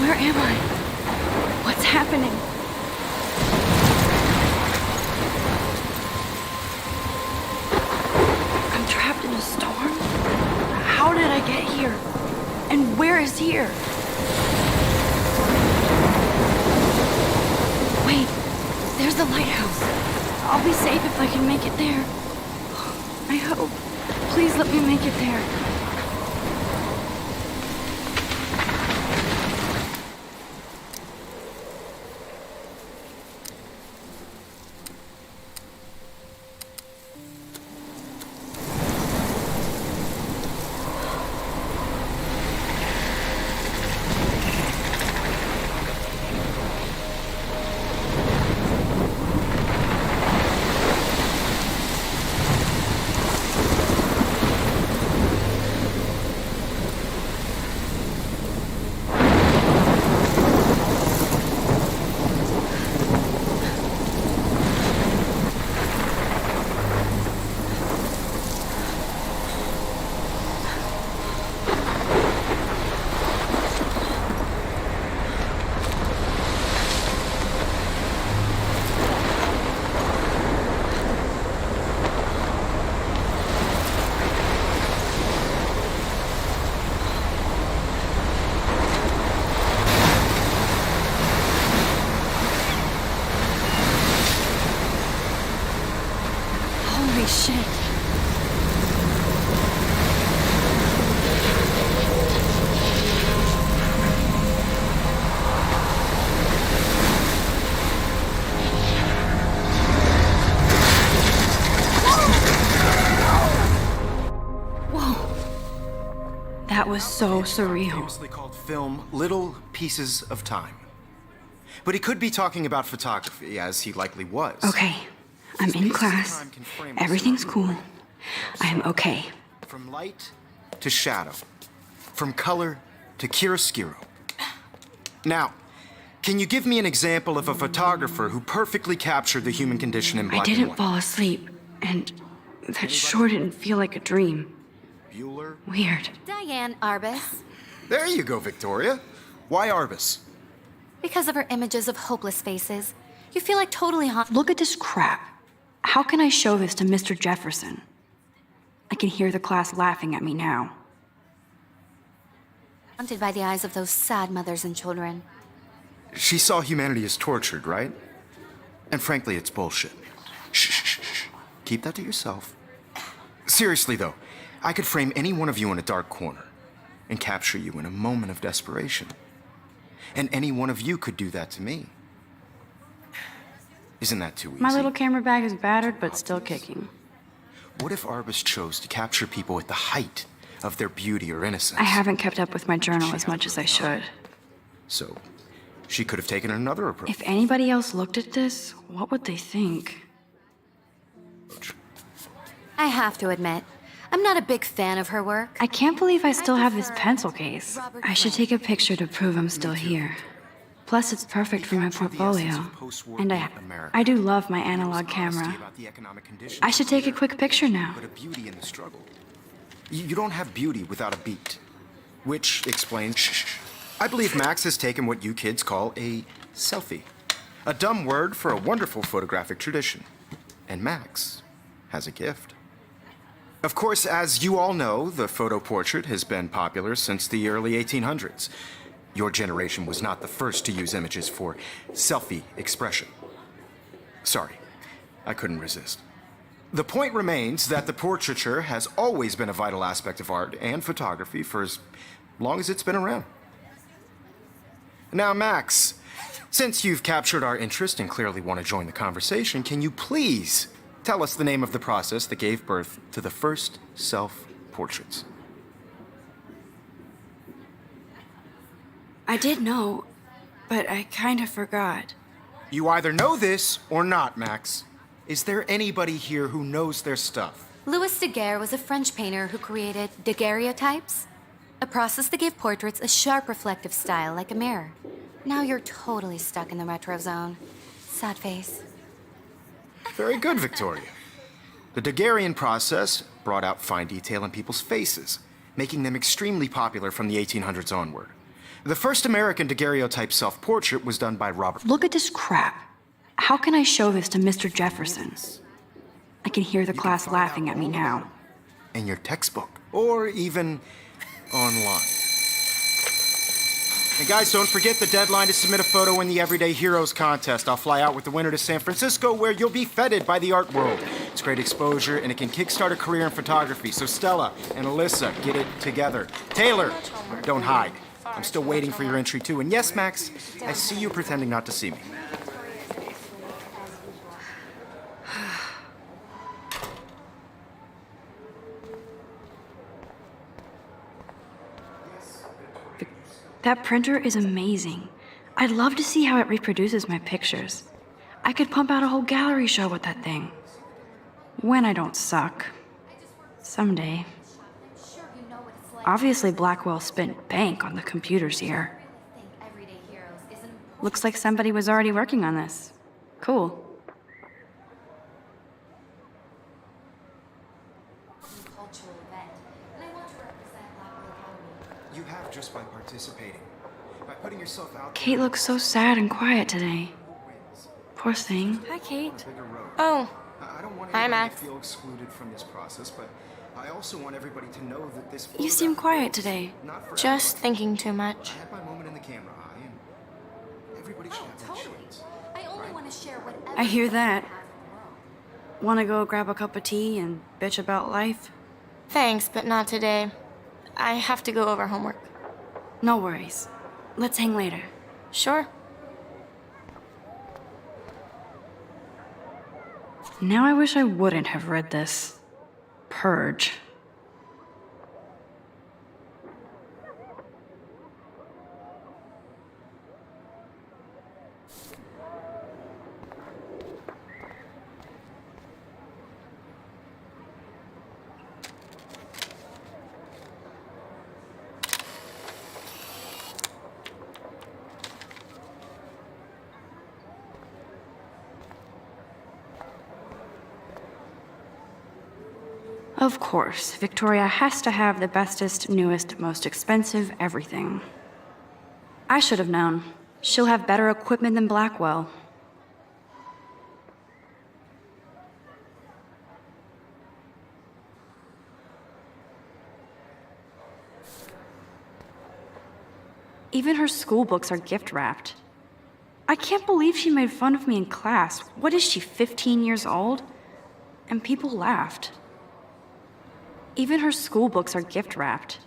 Where am I? What's happening? I'm trapped in a storm? How did I get here? And where is here? Wait, there's the lighthouse. I'll be safe if I can make it there. I hope. Please let me make it there. Holy shit. Whoa. That was so surreal. Famously called film Little Pieces of Time. But he could be talking about photography, as he likely was. Okay. I'm in class. Everything's cool. I am okay. From light to shadow. From color to chiaroscuro. Now, can you give me an example of a photographer who perfectly captured the human condition in black I and didn't white? fall asleep, and that sure didn't feel like a dream. Bueller? Weird. Diane Arbus. There you go, Victoria. Why Arbus? Because of her images of hopeless faces, you feel like totally Look at this crap. How can I show this to Mr. Jefferson? I can hear the class laughing at me now. haunted by the eyes of those sad mothers and children. She saw humanity as tortured, right? And frankly, it's bullshit. Shh, shh, shh, shh. Keep that to yourself. Seriously, though, I could frame any one of you in a dark corner and capture you in a moment of desperation. And any one of you could do that to me. Isn't that too easy? My little camera bag is battered, but still kicking. What if Arbus chose to capture people at the height of their beauty or innocence? I haven't kept up with my journal as much as I should. So, she could have taken another approach. If anybody else looked at this, what would they think? I have to admit, I'm not a big fan of her work. I can't believe I still have this pencil case. I should take a picture to prove I'm still here. Plus, it's perfect for my portfolio. And I do love my analog camera. I should take a quick picture now. But a beauty in the struggle. You don't have beauty without a beat. Which explains... Shh. I believe Max has taken what you kids call a selfie. A dumb word for a wonderful photographic tradition. And Max has a gift. Of course, as you all know, the photo portrait has been popular since the early 1800s. Your generation was not the first to use images for selfie expression. Sorry, I couldn't resist. The point remains that the portraiture has always been a vital aspect of art and photography for as long as it's been around. Now, Max, since you've captured our interest and clearly want to join the conversation, can you please tell us the name of the process that gave birth to the first self-portraits? I did know, but I kind of forgot. You either know this or not, Max. Is there anybody here who knows their stuff? Louis Daguerre was a French painter who created daguerreotypes, a process that gave portraits a sharp reflective style like a mirror. Now you're totally stuck in the retro zone. Sad face. Very good, Victoria. The Daguerrean process brought out fine detail in people's faces, making them extremely popular from the 1800s onward. The first American daguerreotype self-portrait was done by Robert. Look at this crap. How can I show this to Mr. Jefferson? I can hear the class laughing at me now. In your textbook, or even online. And guys, don't forget the deadline to submit a photo in the Everyday Heroes contest. I'll fly out with the winner to San Francisco, where you'll be feted by the art world. It's great exposure, and it can kickstart a career in photography. So Stella and Alyssa, get it together. Taylor, don't hide. I'm still waiting for your entry too. And yes, Max, I see you pretending not to see me. That printer is amazing. I'd love to see how it reproduces my pictures. I could pump out a whole gallery show with that thing. When I don't suck. Someday. Obviously, Blackwell spent bank on the computers here. Looks like somebody was already working on this. Cool. You have just by participating. By putting yourself out there. Kate looks so sad and quiet today. Poor thing. Hi, Kate. Oh, I don't want hi, anybody Max. to feel excluded from this process, but I also want everybody to know that this You seem quiet today. not for Just everyone. thinking too much. I had my moment in the camera eye, and everybody should have their chance. I only want to share whatever I hear that. has in the world. Wanna go grab a cup of tea and bitch about life? Thanks, but not today. I have to go over homework. No worries. Let's hang later. Sure. Now I wish I wouldn't have read this. Purge. Of course, Victoria has to have the bestest, newest, most expensive everything. I should have known. She'll have better equipment than Blackwell. Even her school books are gift wrapped. I can't believe she made fun of me in class. What is she, 15 years old? And people laughed. Even her school books are gift wrapped.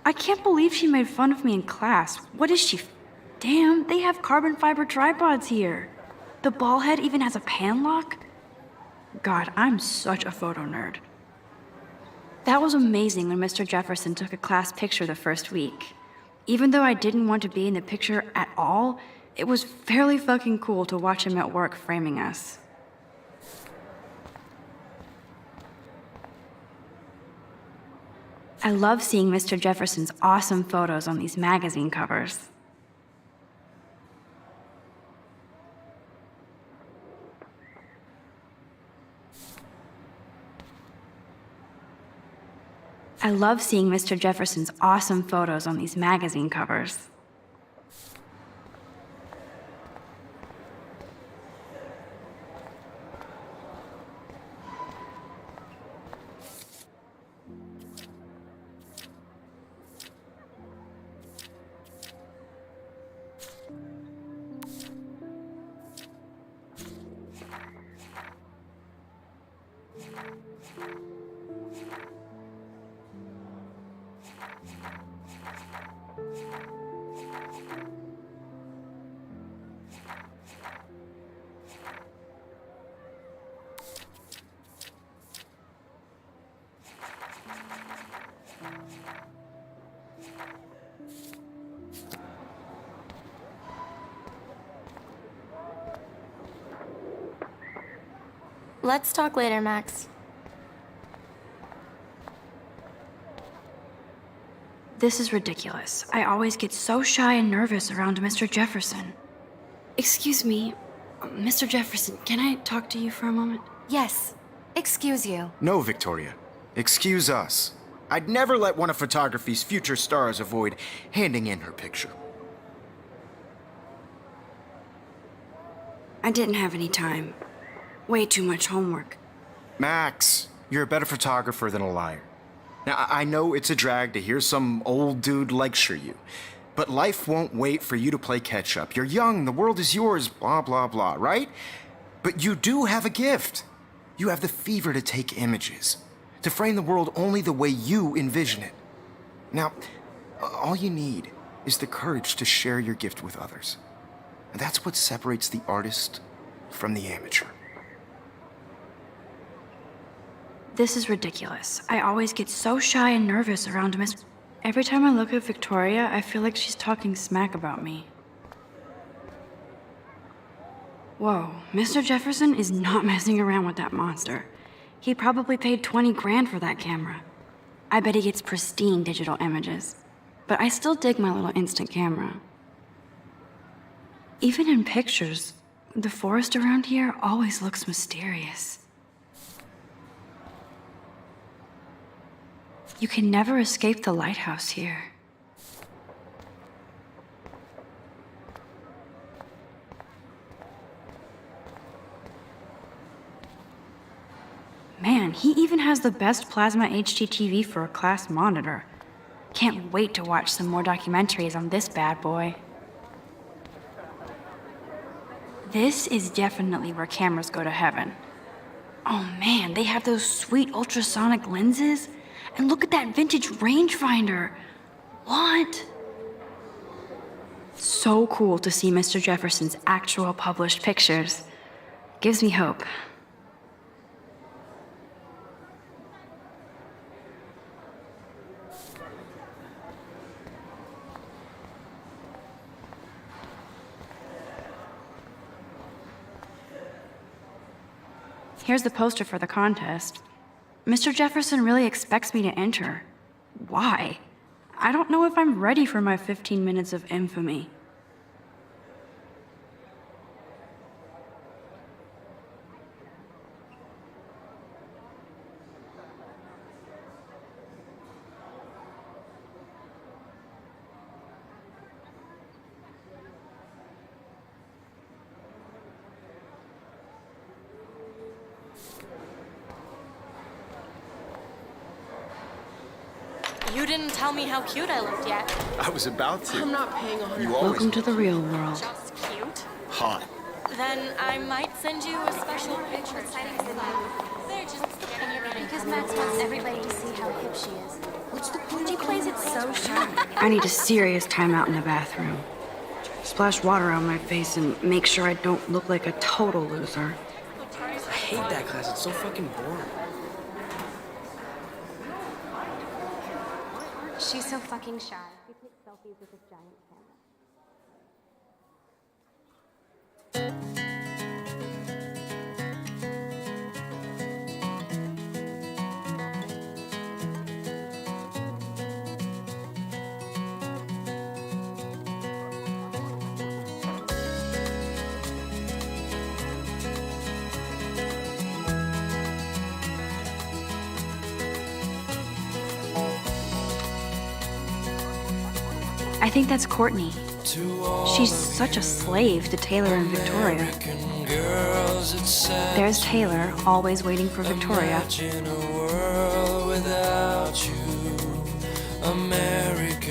I can't believe she made fun of me in class. What is she? Damn, they have carbon fiber tripods here. The ball head even has a pan lock. God, I'm such a photo nerd. That was amazing when Mr. Jefferson took a class picture the first week. Even though I didn't want to be in the picture at all, it was fairly fucking cool to watch him at work framing us. I love seeing Mr. Jefferson's awesome photos on these magazine covers. I love seeing Mr. Jefferson's awesome photos on these magazine covers. Let's talk later, Max. This is ridiculous. I always get so shy and nervous around Mr. Jefferson. Excuse me, Mr. Jefferson, can I talk to you for a moment? Yes. Excuse you. No, Victoria. Excuse us. I'd never let one of photography's future stars avoid handing in her picture. I didn't have any time. Way too much homework. Max, you're a better photographer than a liar. Now, I know it's a drag to hear some old dude lecture you, but life won't wait for you to play catch-up. You're young, the world is yours, blah, blah, blah, right? But you do have a gift. You have the fever to take images, to frame the world only the way you envision it. Now, all you need is the courage to share your gift with others. And that's what separates the artist from the amateur. This is ridiculous. I always get so shy and nervous around Miss... Every time I look at Victoria, I feel like she's talking smack about me. Whoa, Mr. Jefferson is not messing around with that monster. He probably paid 20 grand for that camera. I bet he gets pristine digital images. But I still dig my little instant camera. Even in pictures, the forest around here always looks mysterious. You can never escape the lighthouse here. Man, he even has the best plasma HDTV for a class monitor. Can't wait to watch some more documentaries on this bad boy. This is definitely where cameras go to heaven. Oh man, they have those sweet ultrasonic lenses. And look at that vintage rangefinder. What? So cool to see Mr. Jefferson's actual published pictures. Gives me hope. Here's the poster for the contest. Mr. Jefferson really expects me to enter. Why? I don't know if I'm ready for my 15 minutes of infamy. You didn't tell me how cute I looked yet. I was about to. I'm not paying 100. You always Welcome to the real world. Just cute. hot. Then I might send you a special picture. They're just Because Max wants everybody to see how hip she is. What's the point? She plays it so sharp. I need a serious timeout in the bathroom. Splash water on my face and make sure I don't look like a total loser. I hate that class. It's so fucking boring. She's so fucking shy. She takes selfies with this giant camera. I think that's Courtney. She's such a slave to Taylor and Victoria. There's Taylor, always waiting for Victoria.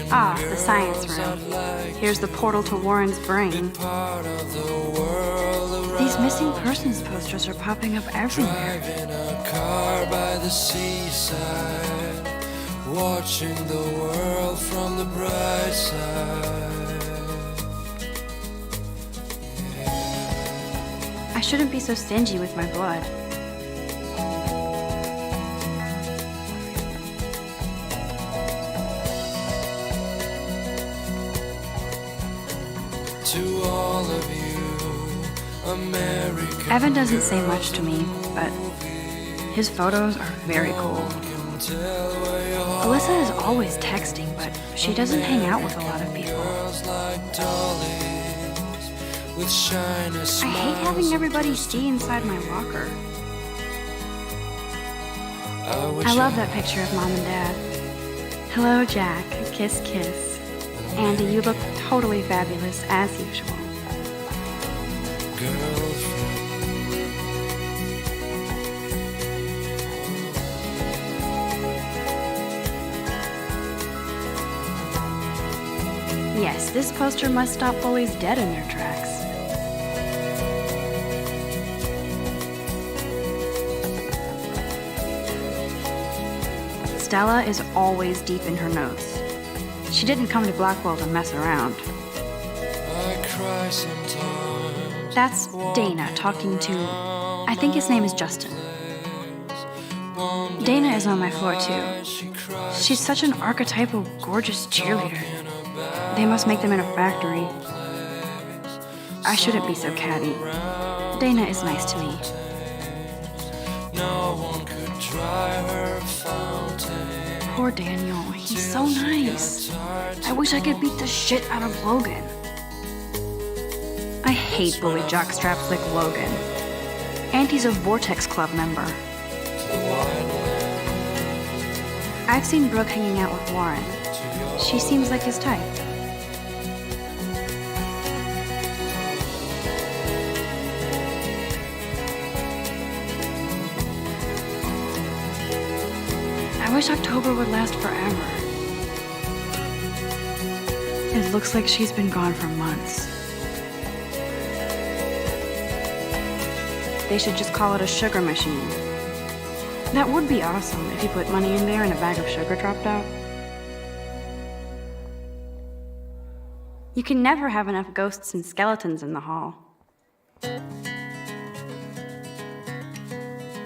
Ah, the science room. Here's the portal to Warren's brain. These missing persons posters are popping up everywhere. Watching the world from the bright side. I shouldn't be so stingy with my blood. To all of you, American. Evan doesn't say much to me, but his photos are very cool. Alyssa is always texting, but she doesn't hang out with a lot of people. I hate having everybody see inside my locker. I love that picture of Mom and Dad. Hello, Jack. Kiss, kiss. Andy, you look totally fabulous, as usual. girlfriend. Yes, this poster must stop bullies dead in their tracks. Stella is always deep in her notes. She didn't come to Blackwell to mess around. I cry sometimes. That's Dana talking to... I think his name is Justin. Dana is on my floor too. She's such an archetypal, gorgeous cheerleader. They must make them in a factory. I shouldn't be so catty. Dana is nice to me. No one could dry her fountain. Poor Daniel, he's so nice. I wish I could beat the shit out of Logan. I hate bully jockstraps like Logan. And he's a Vortex Club member. I've seen Brooke hanging out with Warren. She seems like his type. I wish October would last forever. It looks like she's been gone for months. They should just call it a sugar machine. That would be awesome if you put money in there and a bag of sugar dropped out. You can never have enough ghosts and skeletons in the hall.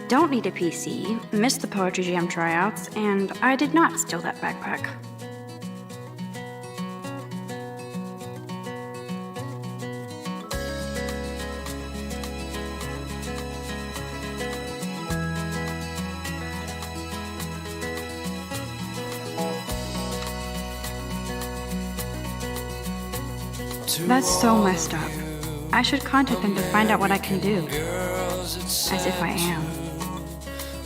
Don't need a PC, missed the Poetry Jam tryouts, and I did not steal that backpack. That's so messed up. I should contact them to find out what I can do. As if I am.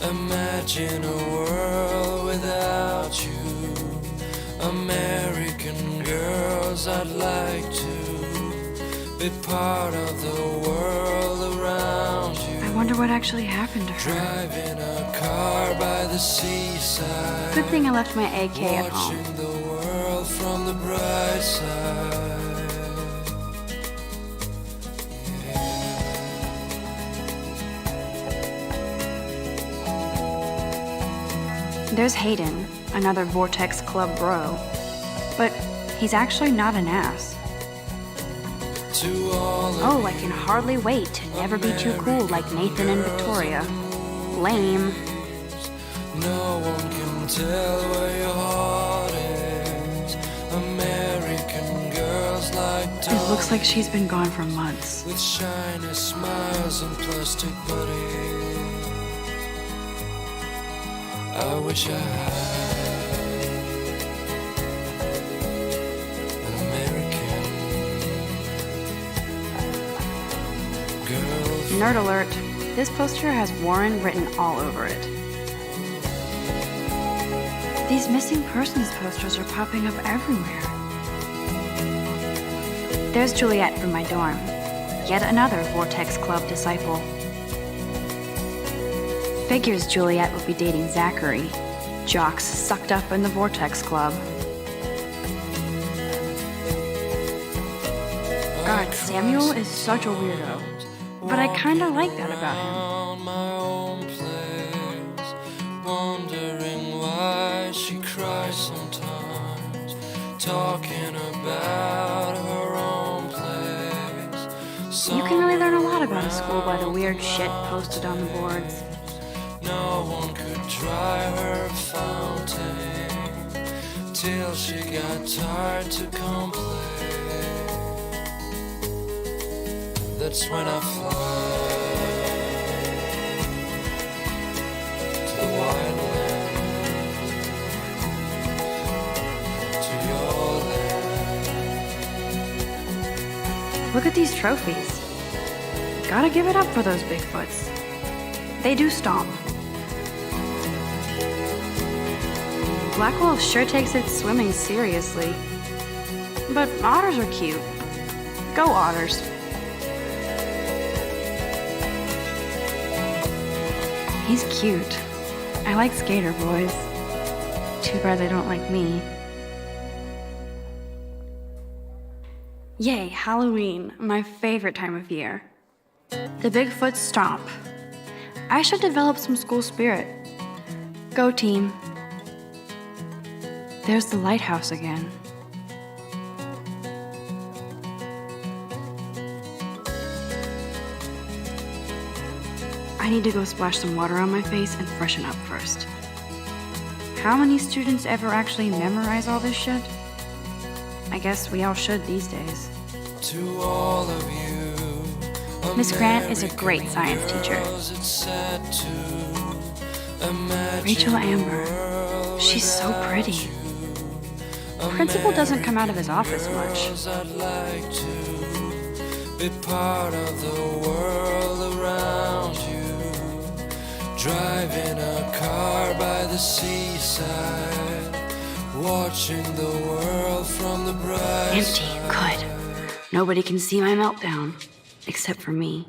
Imagine a world without you. American girls, I'd like to be part of the world around you. I wonder what actually happened to her. Driving a car by the seaside. Good thing I left my AK at home. Watching the world from the bright side. There's Hayden, another Vortex Club bro. But he's actually not an ass. Oh, I can hardly wait to never be too cool like Nathan and Victoria. Lame. No one can tell where your heart is. American girls like It looks like she's been gone for months. with shiny smiles and plastic bodies. I wish I had an American girl. Nerd alert. This poster has Warren written all over it. These missing persons posters are popping up everywhere. There's Juliet from my dorm. Yet another Vortex Club disciple. Figures Juliet would be dating Zachary, jocks sucked up in the Vortex Club. God, Samuel is such a weirdo, but I kinda like that about him. On my own place, wondering why she cries sometimes, talking about her own place. You can really learn a lot about a school by the weird shit posted on the boards. No one could dry her fountain till she got tired to complain. That's when I fly to the wild land, to your land. Look at these trophies. Gotta give it up for those Bigfoots. They do stomp. Blackwell sure takes its swimming seriously. But otters are cute. Go otters. He's cute. I like skater boys. Too bad they don't like me. Yay, Halloween, my favorite time of year. The Bigfoot stomp. I should develop some school spirit. Go team. There's the lighthouse again. I need to go splash some water on my face and freshen up first. How many students ever actually memorize all this shit? I guess we all should these days. To all of you, Miss Grant is a great science teacher. Rachel Amber. She's so pretty. Principal doesn't come out of his office much. I'd like to be part of the world around you. Driving a car by the seaside, watching the world from the bright Empty. side. Good. Nobody can see my meltdown. Except for me.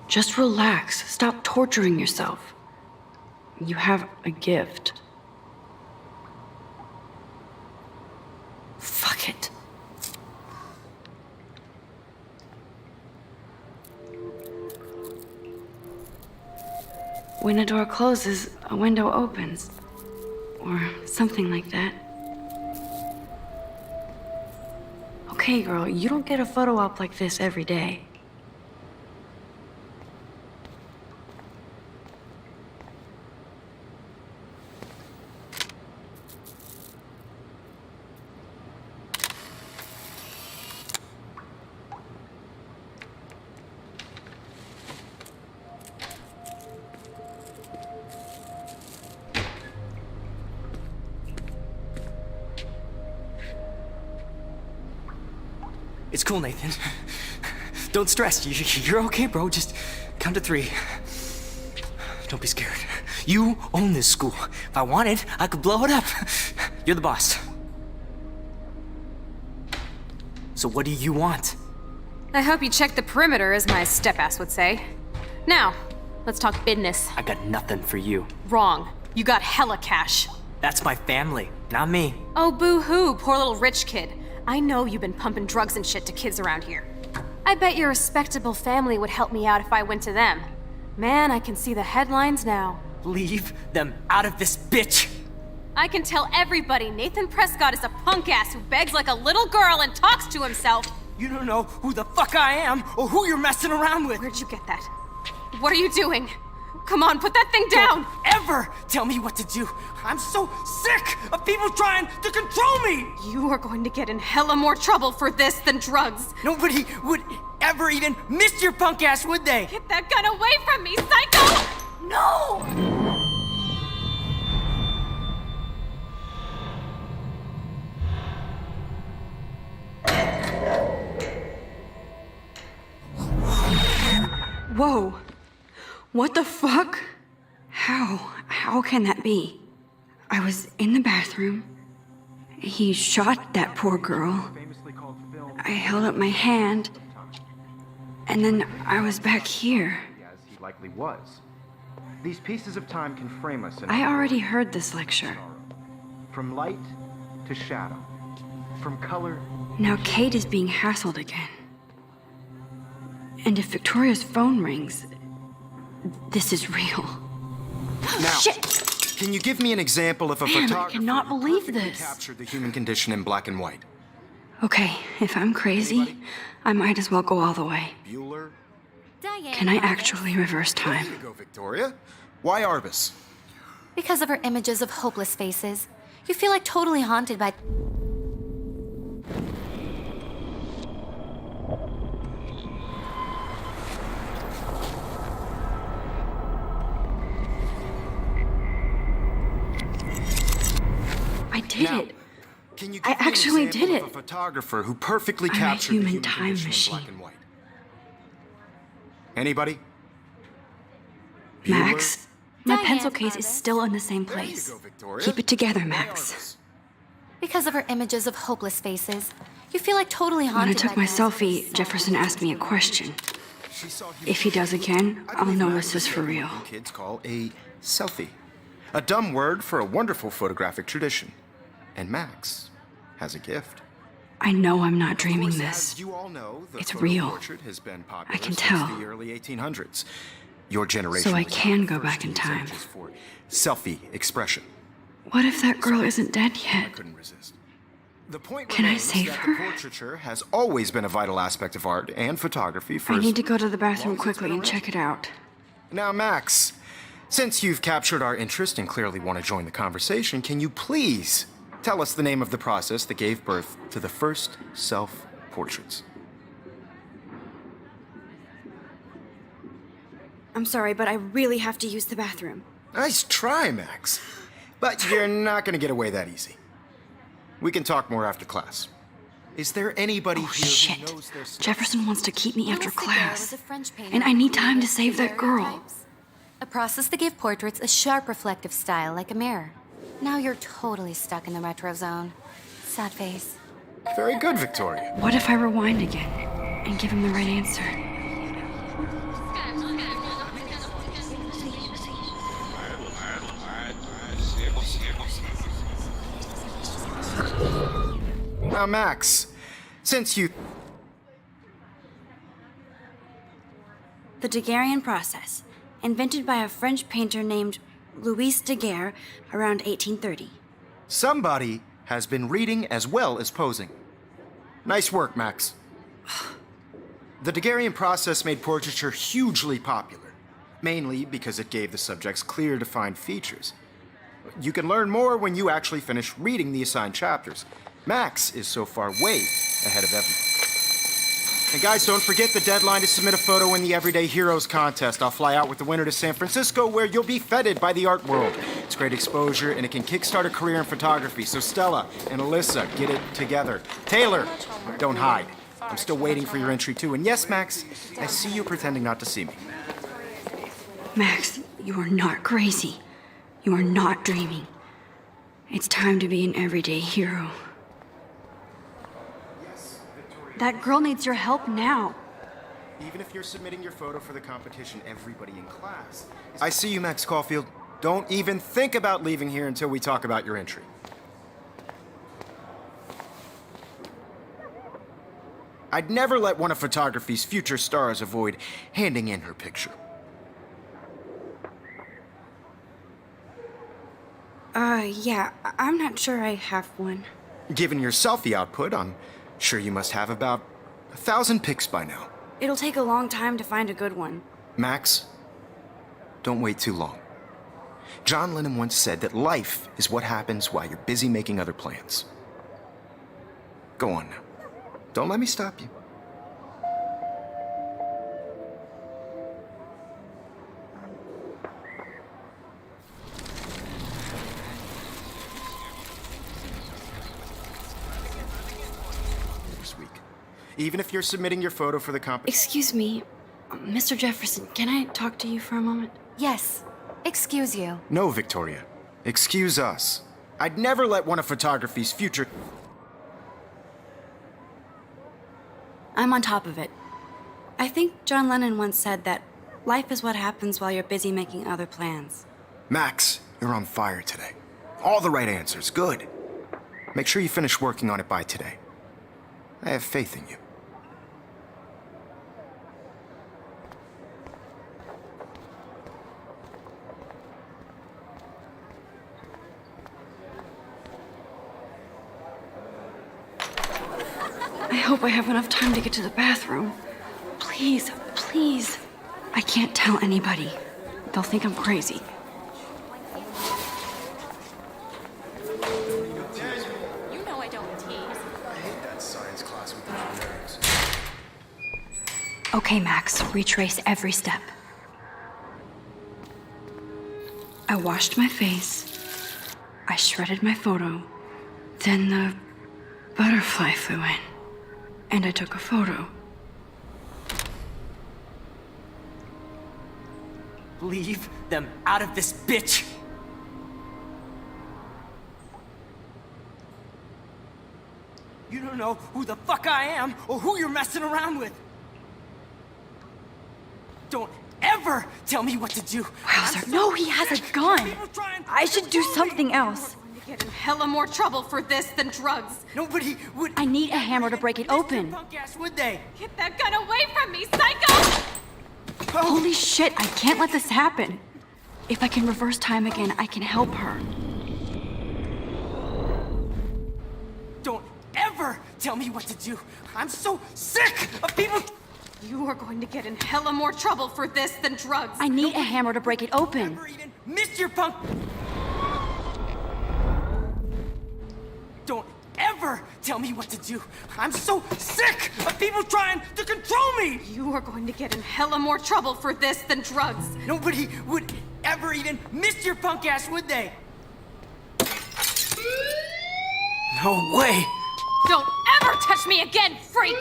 Just relax. Stop torturing yourself. You have a gift. Fuck it. When a door closes, a window opens. Or something like that. Okay, girl, you don't get a photo op like this every day. It's cool, Nathan. Don't stress. You're okay, bro. Just count to 3. Don't be scared. You own this school. If I wanted, I could blow it up. You're the boss. So what do you want? I hope you checked the perimeter, as my step-ass would say. Now, let's talk business. I got nothing for you. Wrong. You got hella cash. That's my family, not me. Oh, boo-hoo, poor little rich kid. I know you've been pumping drugs and shit to kids around here. I bet your respectable family would help me out if I went to them. Man, I can see the headlines now. Leave them out of this bitch! I can tell everybody Nathan Prescott is a punk ass who begs like a little girl and talks to himself. You don't know who the fuck I am or who you're messing around with. Where'd you get that? What are you doing? Come on, put that thing down! Don't ever tell me what to do. I'm so sick of people trying to control me! You are going to get in hella more trouble for this than drugs. Nobody would ever even miss your punk ass, would they? Get that gun away from me, psycho! No! Whoa. What the fuck? How can that be? I was in the bathroom. He shot that poor girl. I held up my hand. And then I was back here. As he likely was. These pieces of time can frame us in I already heard this lecture. from light to shadow, from color. Now Kate is being hassled again. And if Victoria's phone rings, this is real. Now, Shit! can you give me an example of a Man, I photographer cannot who believe perfectly this. captured the human condition in black and white? Okay, if I'm crazy, I might as well go all the way. Bueller? Diane. Can I Arbus. actually reverse time? Way to go, Victoria. Why Arbus? Because of her images of hopeless faces, you feel like totally haunted by. I did Now, it. Can you I give me an actually example did of it. a photographer who perfectly I'm a captured the human human time condition in black machine. and white? Anybody? Max, my Diane pencil case is Jarvis. still in the same There you place. go, Victoria. Keep it together, Why Max. Jarvis? Because of her images of hopeless faces, you feel like totally When I haunted took by my guys with selfie, sad Jefferson asked me a question. She saw If he does again, I I'll believe know Max this is is for taking real. what you kids call a selfie. A dumb word for a wonderful photographic tradition. And Max has a gift. I know I'm not dreaming Of course, this. as you all know, the It's photo real. portrait has been popular I can since tell. the early 1800s. Your generation So I was can the go first back to in use time. images for selfie expression. What if that girl isn't dead I yet? couldn't resist. The point Can I remains save that her? the portraiture has always been a vital aspect of art and photography for I as need to go to the long bathroom as it's quickly been and around. check it out. Now, Max, since you've captured our interest and clearly want to join the conversation, can you please tell us the name of the process that gave birth to the first self-portraits? I'm sorry, but I really have to use the bathroom. Nice try, Max. But you're not going to get away that easy. We can talk more after class. Is there anybody Oh, here shit. who knows their stuff? Jefferson wants to keep me after Louis Daguerre class. was a French painter And I who need time to created save that girl. daguerreotypes, a process that gave portraits a sharp reflective style like a mirror. Now you're totally stuck in the retro zone. Sad face. Very good, Victoria. What if I rewind again and give him the right answer? Now, Max, since you... The Daguerrean process, invented by a French painter named Louis Daguerre around 1830. Somebody has been reading as well as posing. Nice work, Max. The Daguerrean process made portraiture hugely popular, mainly because it gave the subjects clear, defined features. You can learn more when you actually finish reading the assigned chapters. Max is so far way ahead of everyone. And guys, don't forget the deadline to submit a photo in the Everyday Heroes contest. I'll fly out with the winner to San Francisco, where you'll be feted by the art world. It's great exposure, and it can kickstart a career in photography. So Stella and Alyssa, get it together. Taylor, don't hide. I'm still waiting for your entry too. And yes, Max, I see you pretending not to see me. Max, you are not crazy. You are not dreaming. It's time to be an everyday hero. That girl needs your help now. Even if you're submitting your photo for the competition, everybody in class. I see you, Max Caulfield. Don't even think about leaving here until we talk about your entry. I'd never let one of photography's future stars avoid handing in her picture. Yeah, I'm not sure I have one. Given your selfie output, I'm sure you must have about 1,000 pics by now. It'll take a long time to find a good one. Max, don't wait too long. John Lennon once said that life is what happens while you're busy making other plans. Go on now. Don't let me stop you. This week. Even if you're submitting your photo for the competition. Excuse me, Mr. Jefferson, can I talk to you for a moment? Yes. Excuse you. No, Victoria. Excuse us. I'd never let one of photography's future... I'm on top of it. I think John Lennon once said that life is what happens while you're busy making other plans. Max, you're on fire today. All the right answers. Good. Make sure you finish working on it by today. I have faith in you. I hope I have enough time to get to the bathroom. Please, please. I can't tell anybody. They'll think I'm crazy. You know I don't tease. I hate that science class with the nerves. Okay, Max, retrace every step. I washed my face. I shredded my photo. Then the butterfly flew in, and I took a photo. Leave them out of this bitch! You don't know who the fuck I am or who you're messing around with. Don't ever tell me what to do. Wowzer, no, he has a gun. I should do something else. Get in hella more trouble for this than drugs. Nobody would. I need a hammer to break it open. Punk ass, would they? Get that gun away from me, psycho! Holy shit, I can't let this happen. If I can reverse time again, I can help her. Don't ever tell me what to do. I'm so sick of people. You are going to get in hella more trouble for this than drugs. I need a hammer to break it open. Never even missed your punk. Don't ever tell me what to do. I'm so sick of people trying to control me. You are going to get in hella more trouble for this than drugs. Nobody would ever even miss your punk ass, would they? No way. Don't ever touch me again, freak!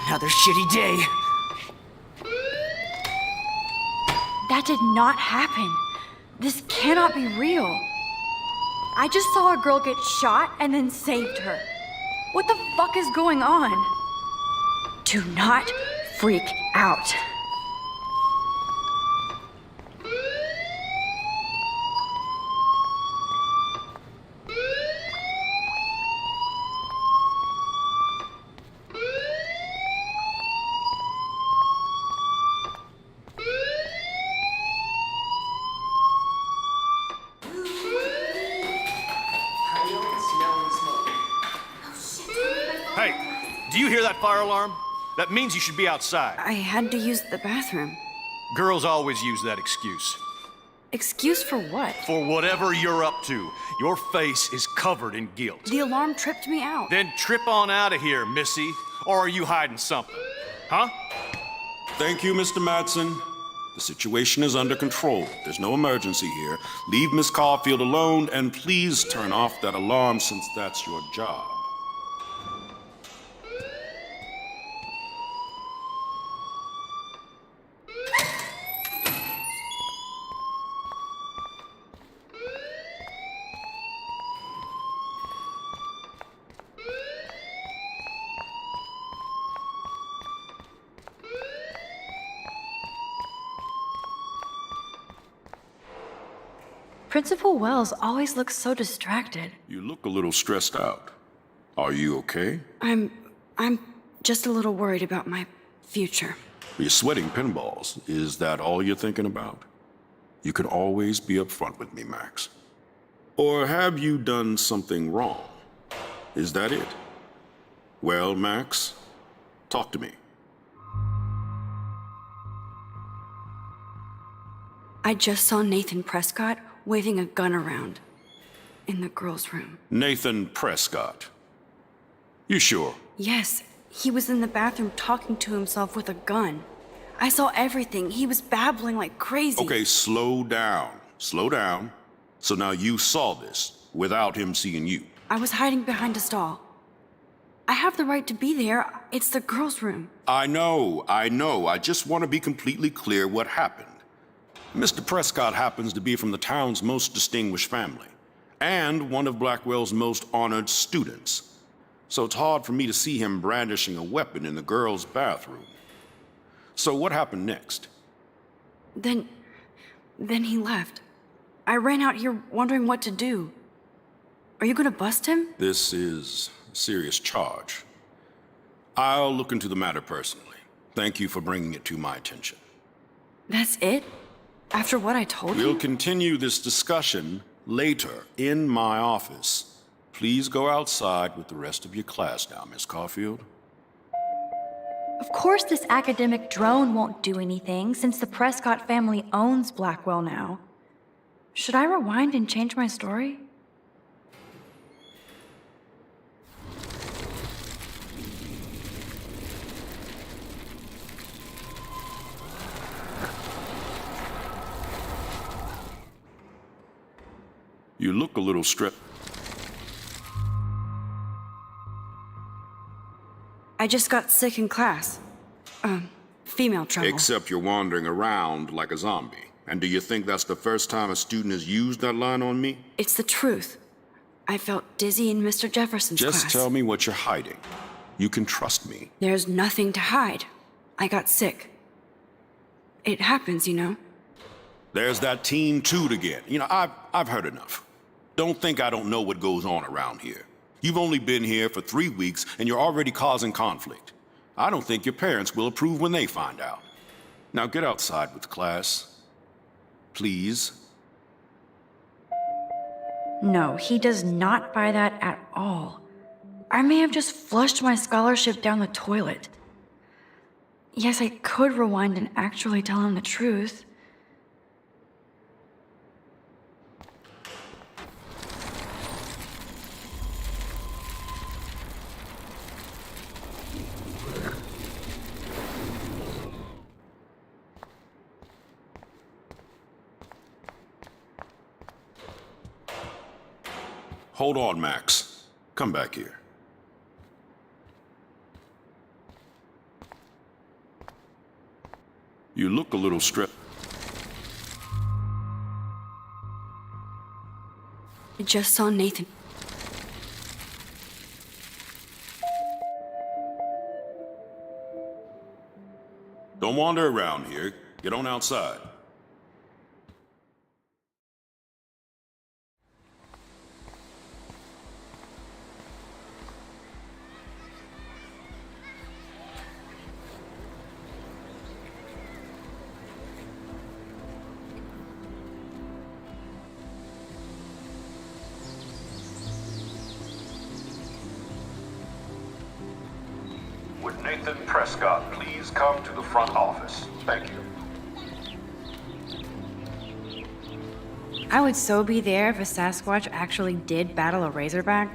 Another shitty day. That did not happen. This cannot be real. I just saw a girl get shot and then saved her. What the fuck is going on? Do not freak out. Hey, do you hear that fire alarm? That means you should be outside. I had to use the bathroom. Girls always use that excuse. Excuse for what? For whatever you're up to, your face is covered in guilt. The alarm tripped me out. Then trip on out of here, Missy. Or are you hiding something? Huh? Thank you, Mr. Madsen. The situation is under control. There's no emergency here. Leave Miss Caulfield alone, and please turn off that alarm since that's your job. Principal Wells always looks so distracted. You look a little stressed out. Are you okay? I'm just a little worried about my future. You're sweating pinballs. Is that all you're thinking about? You can always be upfront with me, Max. Or have you done something wrong? Is that it? Well, Max, talk to me. I just saw Nathan Prescott waving a gun around in the girls' room. Nathan Prescott. You sure? Yes, he was in the bathroom talking to himself with a gun. I saw everything. He was babbling like crazy. Okay, slow down. Slow down. So now you saw this without him seeing you. I was hiding behind a stall. I have the right to be there. It's the girls' room. I know. I just want to be completely clear what happened. Mr. Prescott happens to be from the town's most distinguished family, and one of Blackwell's most honored students. So it's hard for me to see him brandishing a weapon in the girls' bathroom. So what happened next? Then he left. I ran out here wondering what to do. Are you gonna bust him? This is a serious charge. I'll look into the matter personally. Thank you for bringing it to my attention. That's it? After what I told you? We'll continue this discussion later in my office. Please go outside with the rest of your class now, Miss Caulfield. Of course this academic drone won't do anything since the Prescott family owns Blackwell now. Should I rewind and change my story? You look a little stressed. I just got sick in class. Female trouble. Except you're wandering around like a zombie. And do you think that's the first time a student has used that line on me? It's the truth. I felt dizzy in Mr. Jefferson's class. Just tell me what you're hiding. You can trust me. There's nothing to hide. I got sick. It happens, you know. There's that teen toot again. You know, I've heard enough. Don't think I don't know what goes on around here. You've only been here for 3 weeks and you're already causing conflict. I don't think your parents will approve when they find out. Now get outside with class. Please. No, he does not buy that at all. I may have just flushed my scholarship down the toilet. Yes, I could rewind and actually tell him the truth. Hold on, Max. Come back here. You look a little stressed. I just saw Nathan. Don't wander around here. Get on outside. Would Nathan Prescott please come to the front office? Thank you. I would so be there if a Sasquatch actually did battle a Razorback.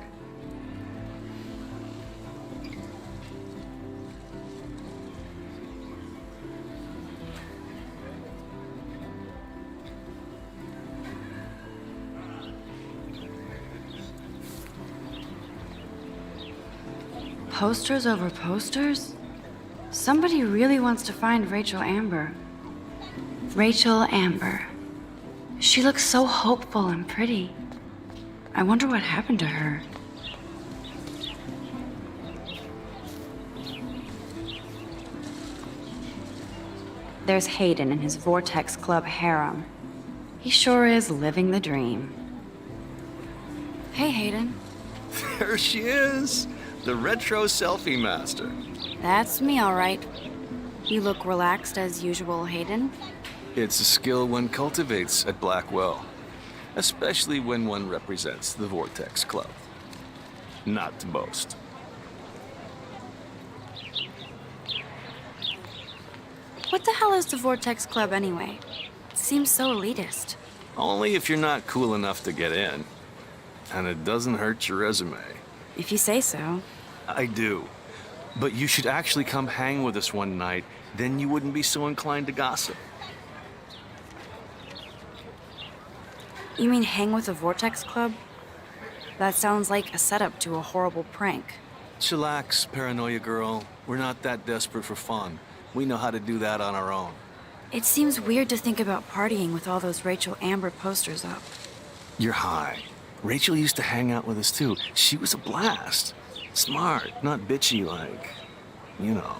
Posters over posters? Somebody really wants to find Rachel Amber. Rachel Amber. She looks so hopeful and pretty. I wonder what happened to her. There's Hayden and his Vortex Club harem. He sure is living the dream. Hey, Hayden. There she is, the retro selfie master. That's me, all right. You look relaxed as usual, Hayden. It's a skill one cultivates at Blackwell, especially when one represents the Vortex Club. Not to boast. What the hell is the Vortex Club anyway? It seems so elitist. Only if you're not cool enough to get in. And it doesn't hurt your resume. If you say so. I do. But you should actually come hang with us one night, then you wouldn't be so inclined to gossip. You mean hang with the Vortex Club? That sounds like a setup to a horrible prank. Chillax, paranoia girl. We're not that desperate for fun. We know how to do that on our own. It seems weird to think about partying with all those Rachel Amber posters up. You're high. Rachel used to hang out with us too. She was a blast. Smart, not bitchy like, you know.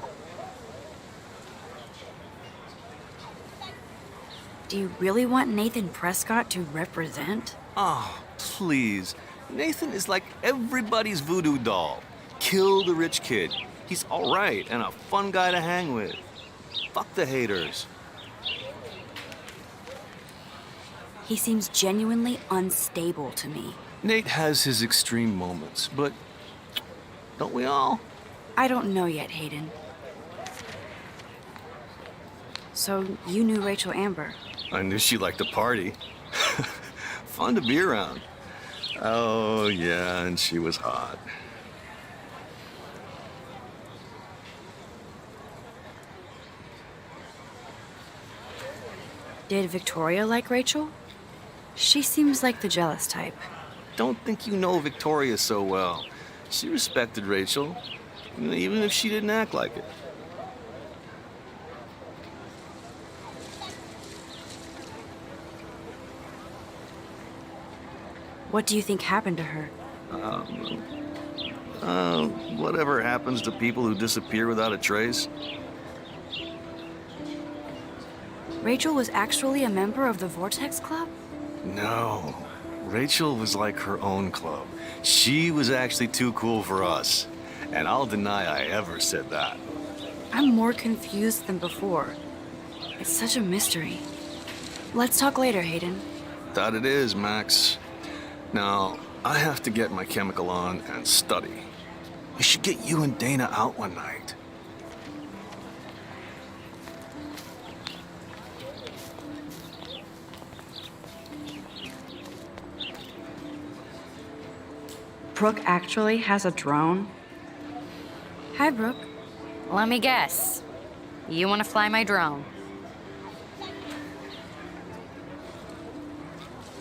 Do you really want Nathan Prescott to represent? Oh, please. Nathan is like everybody's voodoo doll. Kill the rich kid. He's all right and a fun guy to hang with. Fuck the haters. He seems genuinely unstable to me. Nate has his extreme moments, but don't we all? I don't know yet, Hayden. So, you knew Rachel Amber? I knew she liked to party. Fun to be around. Oh, yeah, and she was hot. Did Victoria like Rachel? She seems like the jealous type. Don't think you know Victoria so well. She respected Rachel, even if she didn't act like it. What do you think happened to her? Whatever happens to people who disappear without a trace. Rachel was actually a member of the Vortex Club? No. Rachel was like her own club. She was actually too cool for us. And I'll deny I ever said that. I'm more confused than before. It's such a mystery. Let's talk later, Hayden. That it is, Max. Now, I have to get my chemical on and study. We should get you and Dana out one night. Brooke actually has a drone? Hi, Brooke. Let me guess. You want to fly my drone?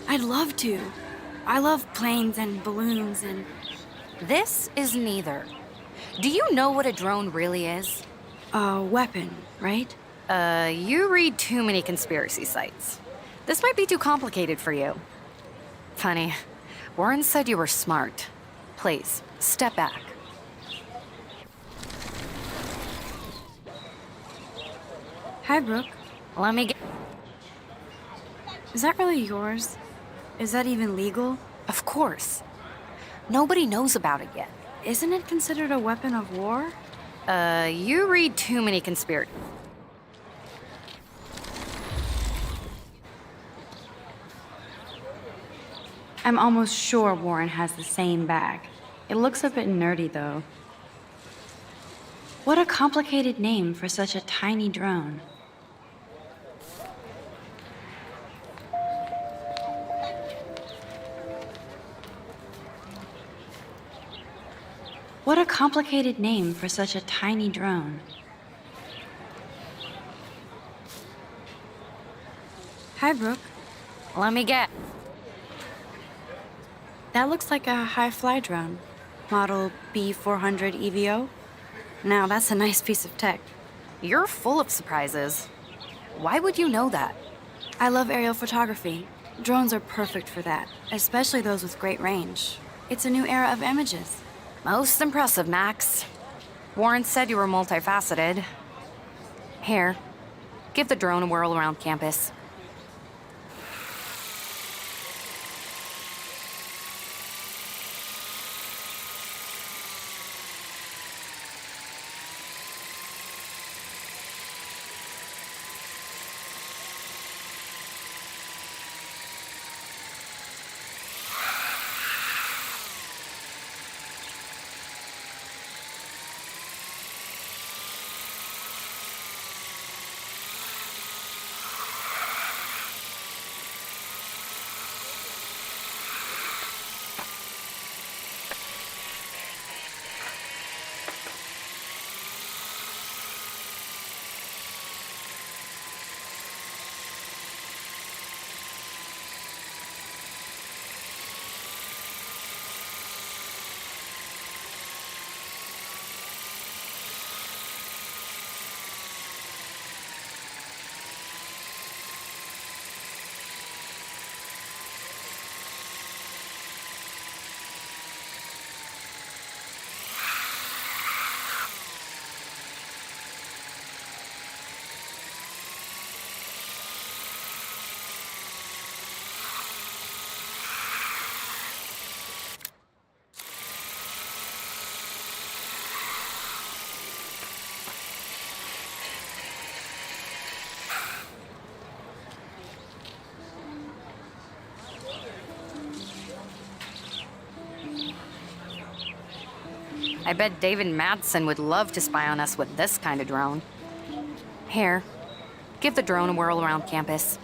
I'd love to. I love planes and balloons and... This is neither. Do you know what a drone really is? a weapon, right? You read too many conspiracy sites. This might be too complicated for you. Funny, Warren said you were smart. Please, step back. Hi, Brooke. Let me get... Is that really yours? Is that even legal? Of course. Nobody knows about it yet. Isn't it considered a weapon of war? You read too many conspiracy... I'm almost sure Warren has the same bag. It looks a bit nerdy, though. What a complicated name for such a tiny drone. What a complicated name for such a tiny drone. Hi, Brooke. Let me get... That looks like a high-fly drone. Model B400 EVO. Now, that's a nice piece of tech. You're full of surprises. Why would you know that? I love aerial photography. Drones are perfect for that, especially those with great range. It's a new era of images. Most impressive, Max. Warren said you were multifaceted. Here, give the drone a whirl around campus. I bet David Madsen would love to spy on us with this kind of drone. Here, give the drone a whirl around campus.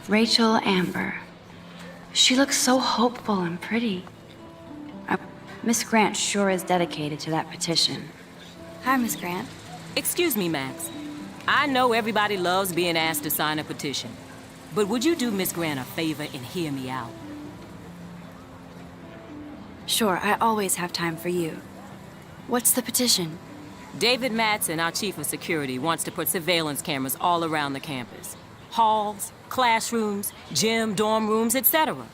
Rachel Amber. She looks so hopeful and pretty. Miss Grant sure is dedicated to that petition. Hi, Miss Grant. Excuse me, Max. I know everybody loves being asked to sign a petition, but would you do Miss Grant a favor and hear me out? Sure, I always have time for you. What's the petition? David Madsen, our chief of security, wants to put surveillance cameras all around the campus. Halls, classrooms, gym, dorm rooms, etc.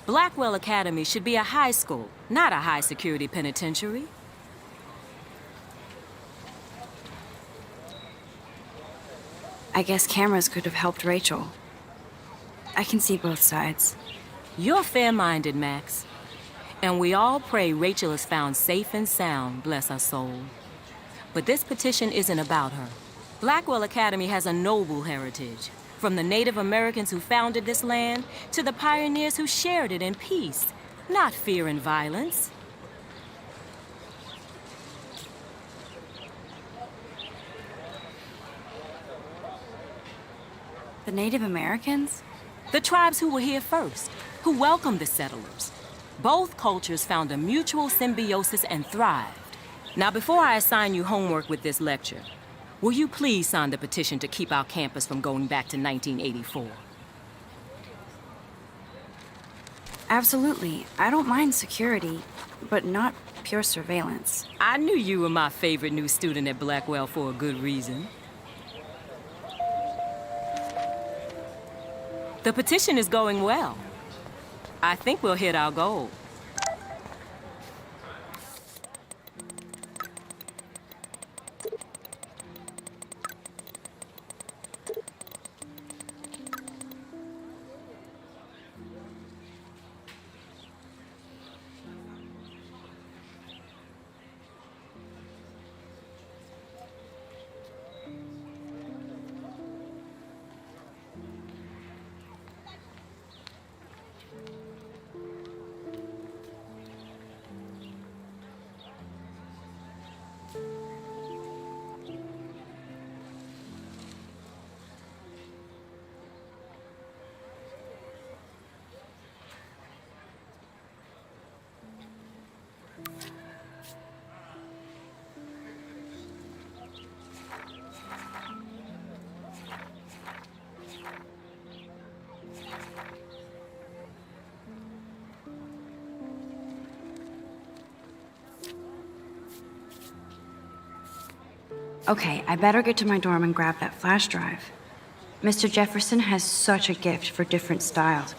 Blackwell Academy should be a high school, not a high-security penitentiary. I guess cameras could have helped Rachel. I can see both sides. You're fair-minded, Max. And we all pray Rachel is found safe and sound, bless her soul. But this petition isn't about her. Blackwell Academy has a noble heritage, from the Native Americans who founded this land to the pioneers who shared it in peace, not fear and violence. The Native Americans? The tribes who were here first, who welcomed the settlers. Both cultures found a mutual symbiosis and thrived. Now, before I assign you homework with this lecture, will you please sign the petition to keep our campus from going back to 1984? Absolutely. I don't mind security, but not pure surveillance. I knew you were my favorite new student at Blackwell for a good reason. The petition is going well. I think we'll hit our goal. Okay, I better get to my dorm and grab that flash drive. Mr. Jefferson has such a gift for different styles.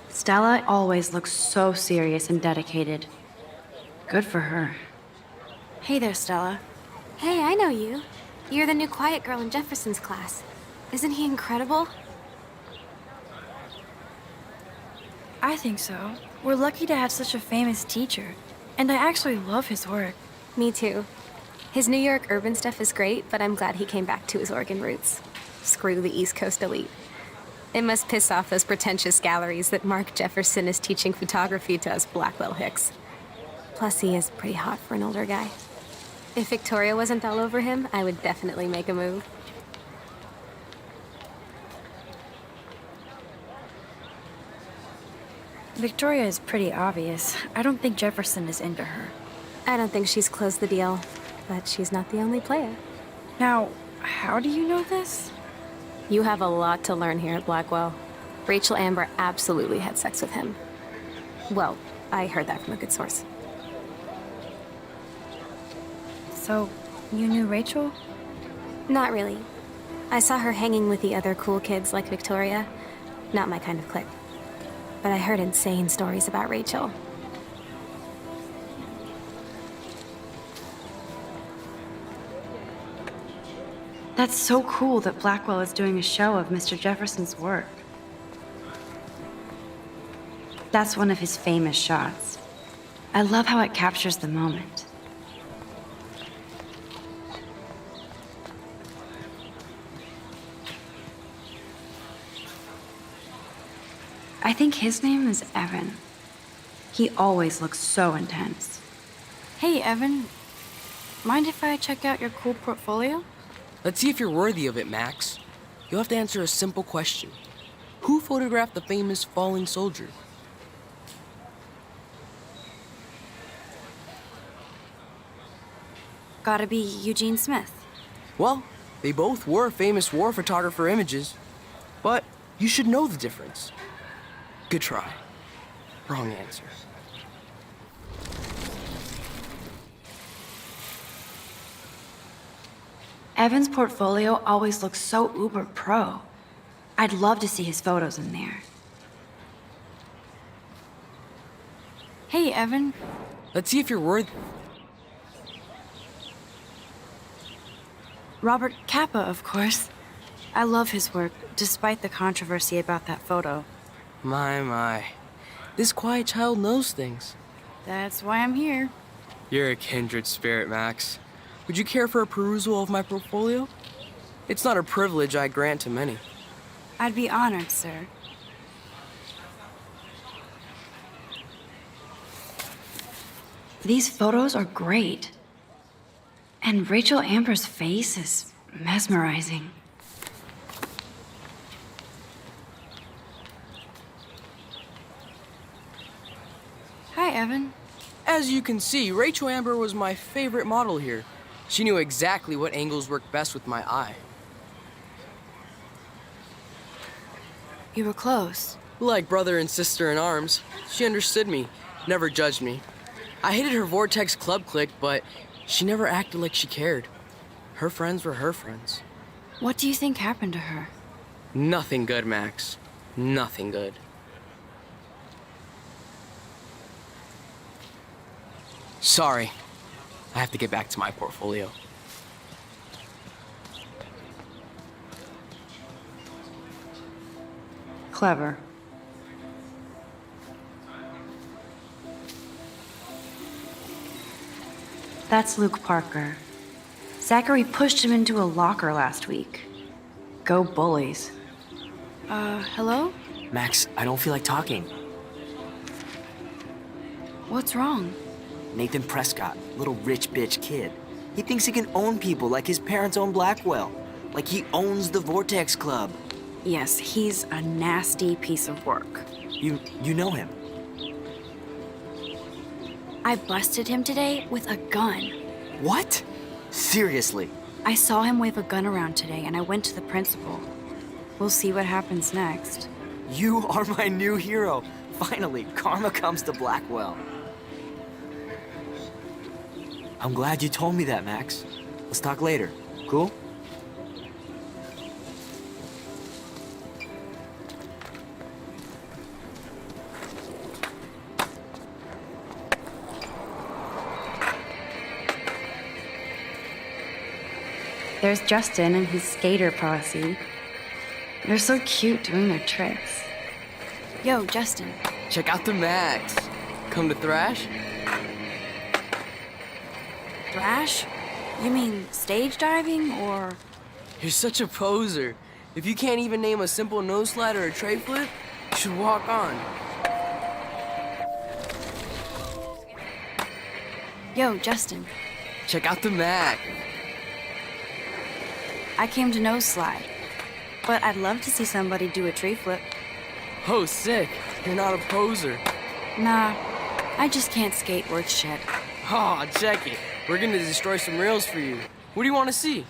Stella always looks so serious and dedicated. Good for her. Hey there, Stella. Hey, I know you. You're the new quiet girl in Jefferson's class. Isn't he incredible? I think so. We're lucky to have such a famous teacher. And I actually love his work. Me too. His New York urban stuff is great, but I'm glad he came back to his Oregon roots. Screw the East Coast elite. It must piss off those pretentious galleries that Mark Jefferson is teaching photography to us Blackwell hicks. Plus, he is pretty hot for an older guy. If Victoria wasn't all over him, I would definitely make a move. Victoria is pretty obvious. I don't think Jefferson is into her. I don't think she's closed the deal. but she's not the only player. Now, how do you know this? You have a lot to learn here at Blackwell. Rachel Amber absolutely had sex with him. Well, I heard that from a good source. So, you knew Rachel? Not really. I saw her hanging with the other cool kids like Victoria. Not my kind of clique. But I heard insane stories about Rachel. That's so cool that Blackwell is doing a show of Mr. Jefferson's work. That's one of his famous shots. I love how it captures the moment. I think his name is Evan. He always looks so intense. Hey, Evan. Mind if I check out your cool portfolio? Let's see if you're worthy of it, Max. You'll have to answer a simple question. Who photographed the famous falling soldier? Gotta be Eugene Smith. Well, they both were famous war photographer images. But you should know the difference. Good try. Wrong answer. Evan's portfolio always looks so uber pro. I'd love to see his photos in there. Hey, Evan. Let's see if you're worthy. Robert Capa, of course. I love his work, despite the controversy about that photo. My. This quiet child knows things. That's why I'm here. You're a kindred spirit, Max. Would you care for a perusal of my portfolio? It's not a privilege I grant to many. I'd be honored, sir. These photos are great. And Rachel Amber's face is mesmerizing. Hi, Evan. As you can see, Rachel Amber was my favorite model here. She knew exactly what angles worked best with my eye. You were close. Like brother and sister in arms, she understood me, never judged me. I hated her Vortex Club clique, but she never acted like she cared. Her friends were her friends. What do you think happened to her? Nothing good, Max. Nothing good. Sorry. I have to get back to my portfolio. Clever. That's Luke Parker. Zachary pushed him into a locker last week. Go bullies. Hello? Max, I don't feel like talking. What's wrong? Nathan Prescott, little rich bitch kid. He thinks he can own people like his parents own Blackwell. Like he owns the Vortex Club. Yes, he's a nasty piece of work. You know him. I busted him today with a gun. What? Seriously? I saw him wave a gun around today and I went to the principal. We'll see what happens next. You are my new hero. Finally, karma comes to Blackwell. I'm glad you told me that, Max. Let's talk later. Cool? There's Justin and his skater posse. They're so cute doing their tricks. Yo, Justin. Check out the Max. Come to thrash? Thrash? You mean stage diving or... You're such a poser. If you can't even name a simple nose slide or a tray flip, you should walk on. Yo, Justin. Check out the Mac. I came to nose slide, but I'd love to see somebody do a tree flip. Oh, sick. You're not a poser. Nah, I just can't skate worth shit. Oh, check it. We're gonna destroy some rails for you. What do you want to see?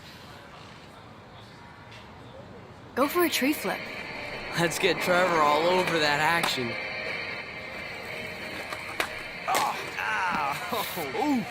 Go for a tree flip. Let's get Trevor all over that action. Oh, ow. Ooh.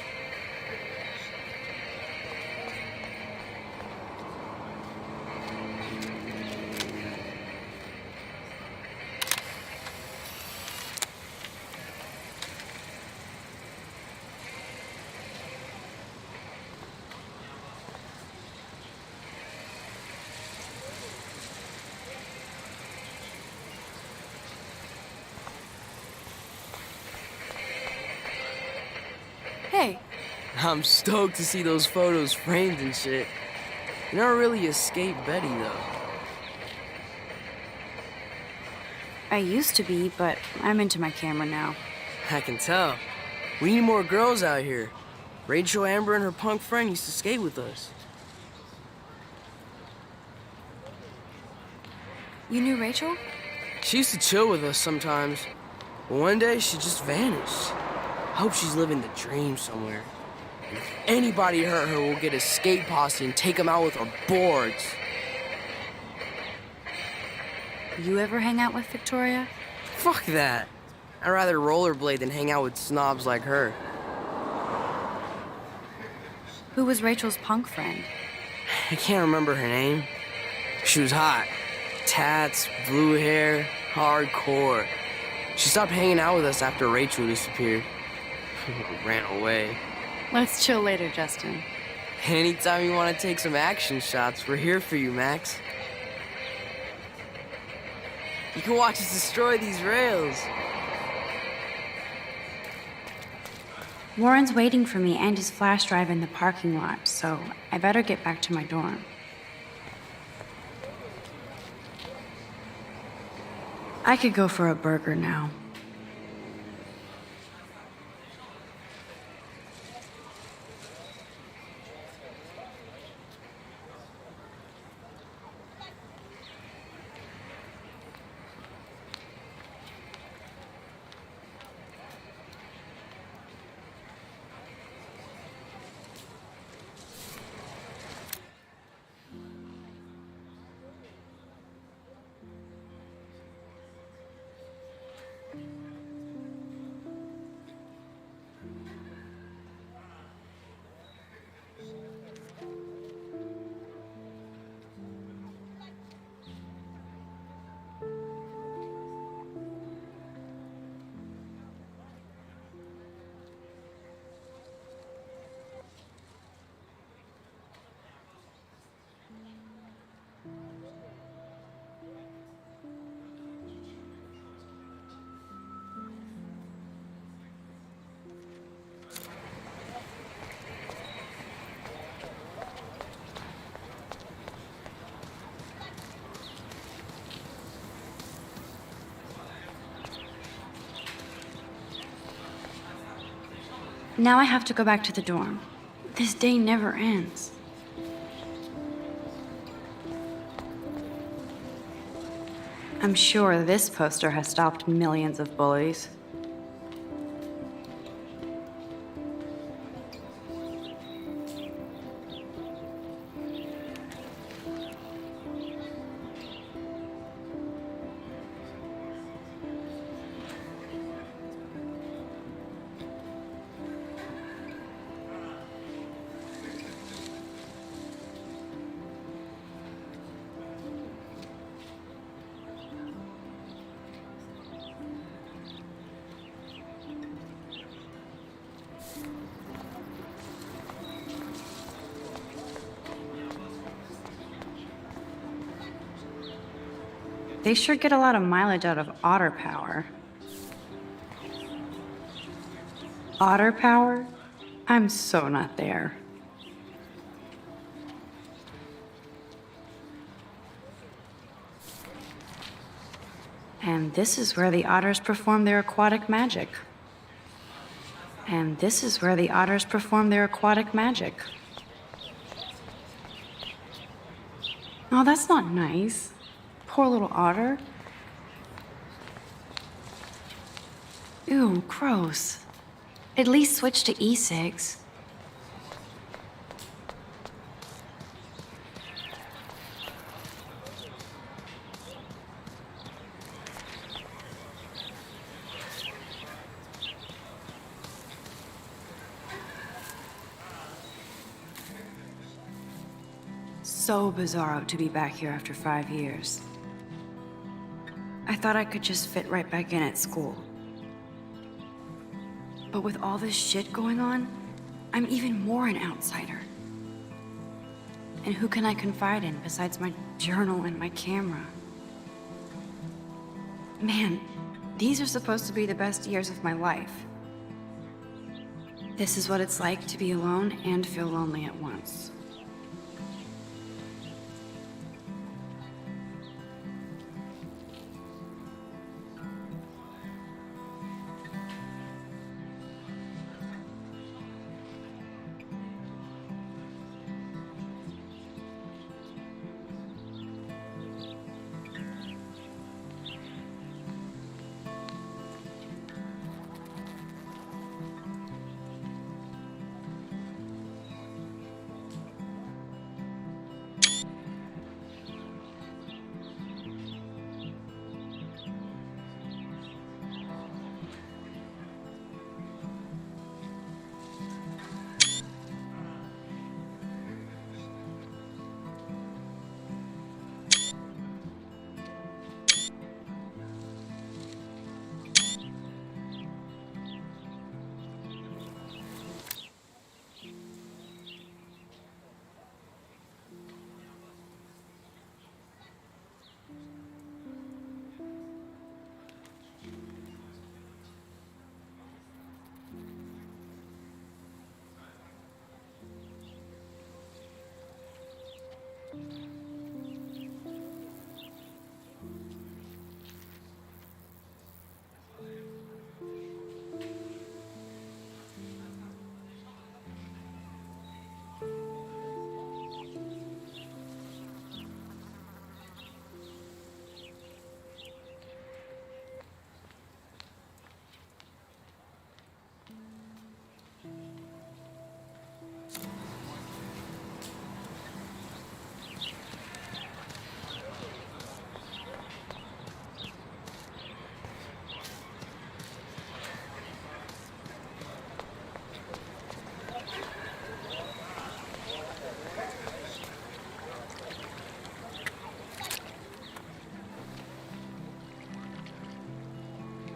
Hey, I'm stoked to see those photos framed and shit. You're not really a skate Betty, though. I used to be, but I'm into my camera now. I can tell. We need more girls out here. Rachel Amber and her punk friend used to skate with us. You knew Rachel? She used to chill with us sometimes. But one day, she just vanished. I hope she's living the dream somewhere. And if anybody hurt her, we'll get a skate posse and take them out with our boards. You ever hang out with Victoria? Fuck that. I'd rather rollerblade than hang out with snobs like her. Who was Rachel's punk friend? I can't remember her name. She was hot. Tats, blue hair, hardcore. She stopped hanging out with us after Rachel disappeared. Ran away. Let's chill later, Justin. Anytime you want to take some action shots, we're here for you, Max. You can watch us destroy these rails. Warren's waiting for me and his flash drive in the parking lot, so I better get back to my dorm. I could go for a burger now. Now I have to go back to the dorm. This day never ends. I'm sure this poster has stopped millions of bullies. They sure get a lot of mileage out of otter power. Otter power? I'm so not there. And this is where the otters perform their aquatic magic. And this is where the otters perform their aquatic magic. Oh, that's not nice. Poor little otter. Ew, gross. At least switch to e-cigs. so bizarro to be back here after 5 years. I thought I could just fit right back in at school. But with all this shit going on, I'm even more an outsider. And who can I confide in besides my journal and my camera? Man, these are supposed to be the best years of my life. This is what it's like to be alone and feel lonely at once.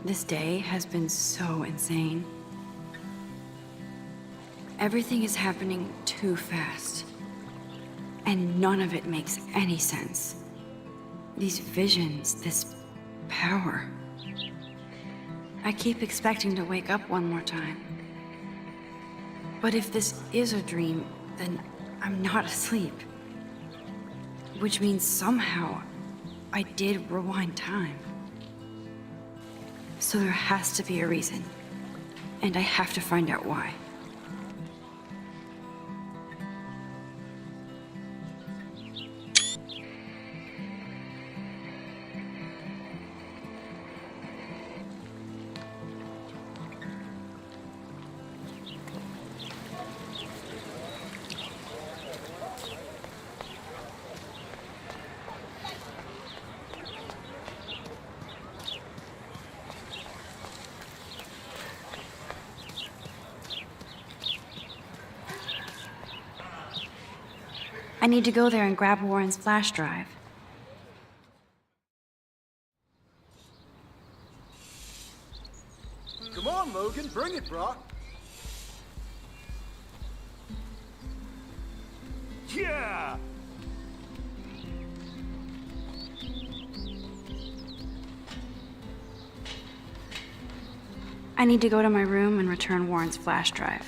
This day has been so insane. Everything is happening too fast. And none of it makes any sense. These visions, this power. I keep expecting to wake up one more time. But if this is a dream, then I'm not asleep. Which means somehow I did rewind time. So there has to be a reason. And I have to find out why. I need to go there and grab Warren's flash drive. Come on, Logan, bring it, bro. Yeah! I need to go to my room and return Warren's flash drive.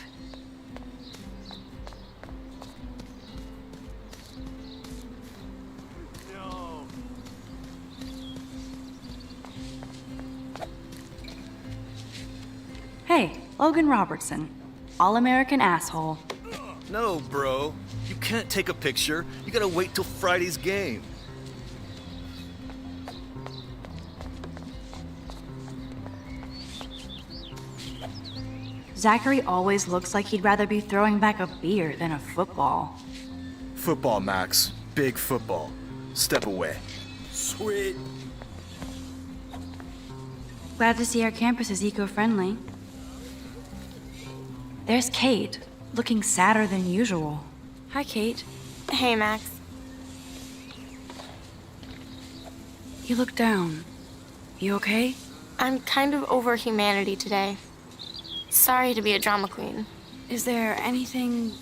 Hey, Logan Robertson. All-American asshole. No, bro. You can't take a picture. You gotta wait till Friday's game. Zachary always looks like he'd rather be throwing back a beer than a football. Football, Max. Big football. Step away. Sweet. Glad to see our campus is eco-friendly. There's Kate, looking sadder than usual. Hi, Kate. Hey, Max. You look down. You okay? I'm kind of over humanity today. Sorry to be a drama queen. Is there anything...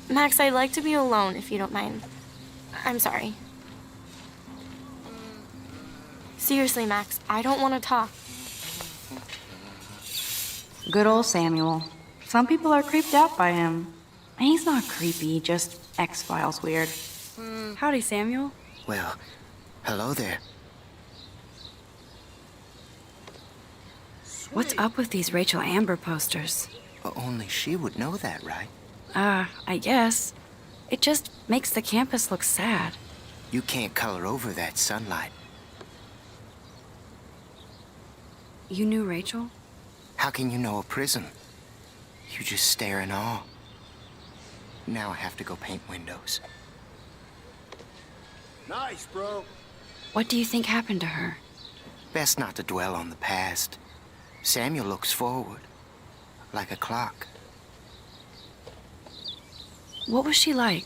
Max, I'd like to be alone if you don't mind. I'm sorry. Seriously, Max, I don't want to talk. Good old Samuel. Some people are creeped out by him. And he's not creepy, just X-Files weird. Howdy, Samuel. Well, hello there. What's up with these Rachel Amber posters? Only she would know that, right? I guess. It just makes the campus look sad. You can't color over that sunlight. You knew Rachel? How can you know a prison? You just stare in awe. Now I have to go paint windows. Nice, bro. What do you think happened to her? Best not to dwell on the past. Samuel looks forward, like a clock. What was she like?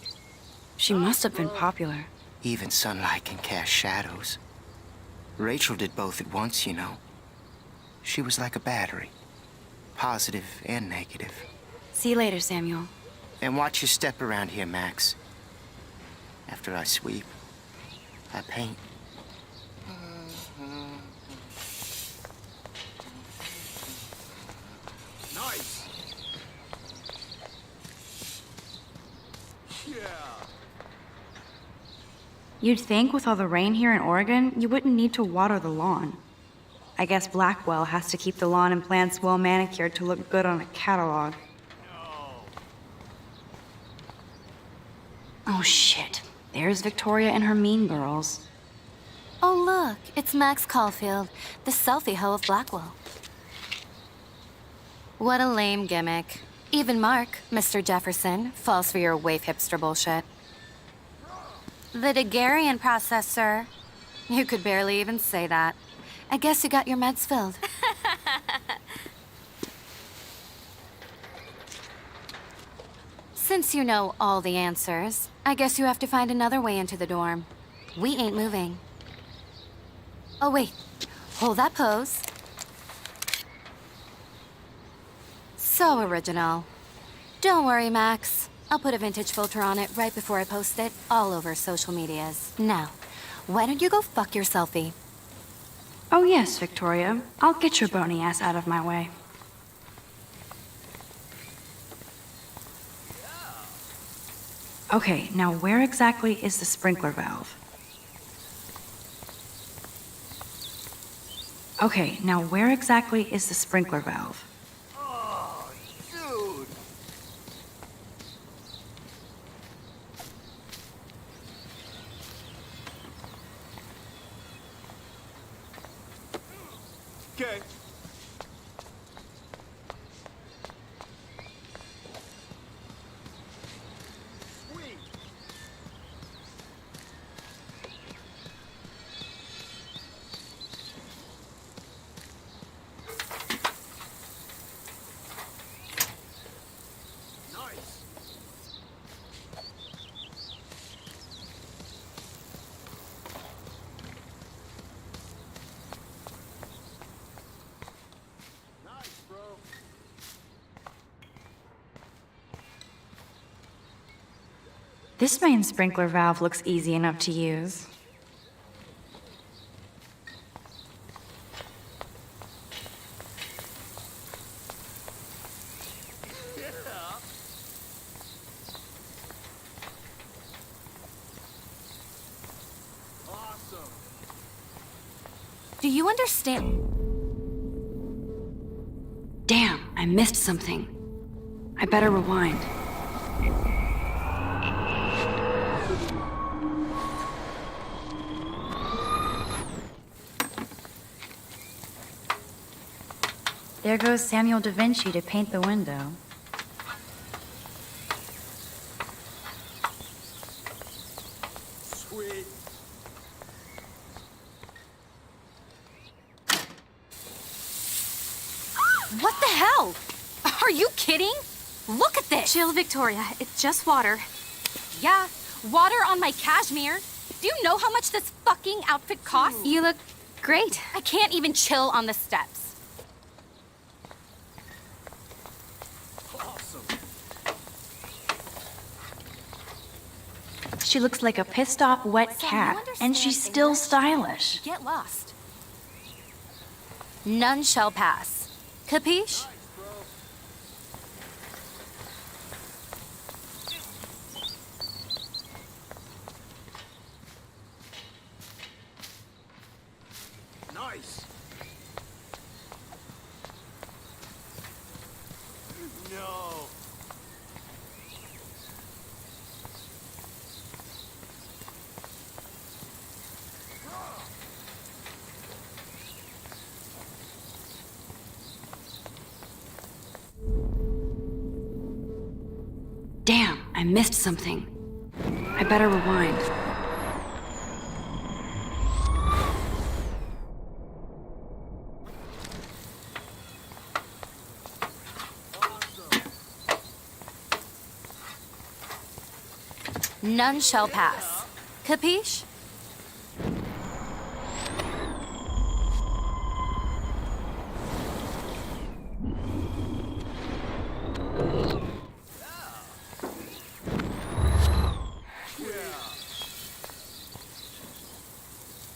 She must have been popular. Even sunlight can cast shadows. Rachel did both at once, you know. She was like a battery, positive and negative. See you later, Samuel. And watch your step around here, Max. After I sweep, I paint. Nice. Yeah. You'd think with all the rain here in Oregon, you wouldn't need to water the lawn. I guess Blackwell has to keep the lawn and plants well manicured to look good on a catalog. Oh shit. There's Victoria and her mean girls. Oh, look, it's Max Caulfield, the selfie hoe of Blackwell. What a lame gimmick. Even Mark, Mr. Jefferson, falls for your waif hipster bullshit. The Daguerrean process, sir. You could barely even say that. I guess you got your meds filled. Since you know all the answers, I guess you have to find another way into the dorm. We ain't moving. Oh, wait. Hold that pose. So original. Don't worry, Max. I'll put a vintage filter on it right before I post it all over social medias. Now, why don't you go fuck your selfie? Oh yes, Victoria. I'll get your bony ass out of my way. Okay, now where exactly is the sprinkler valve? Okay, now where exactly is the sprinkler valve? Oh, dude. Okay. Sweet. Nice. Nice, bro. This main sprinkler valve looks easy enough to use. Awesome. Do you understand? Damn, I missed something. I better rewind. There goes Samuel da Vinci to paint the window. Sweet. What the hell? Are you kidding? Look at this! Chill, Victoria. It's just water. Yeah, water on my cashmere. Do you know how much this fucking outfit costs? You look Great. I can't even chill on the steps. Awesome. She looks like a pissed off wet cat, and she's still stylish. Get lost. None shall pass. Capiche? Nice. No. Damn, I missed something. I better rewind. None shall pass. Capiche?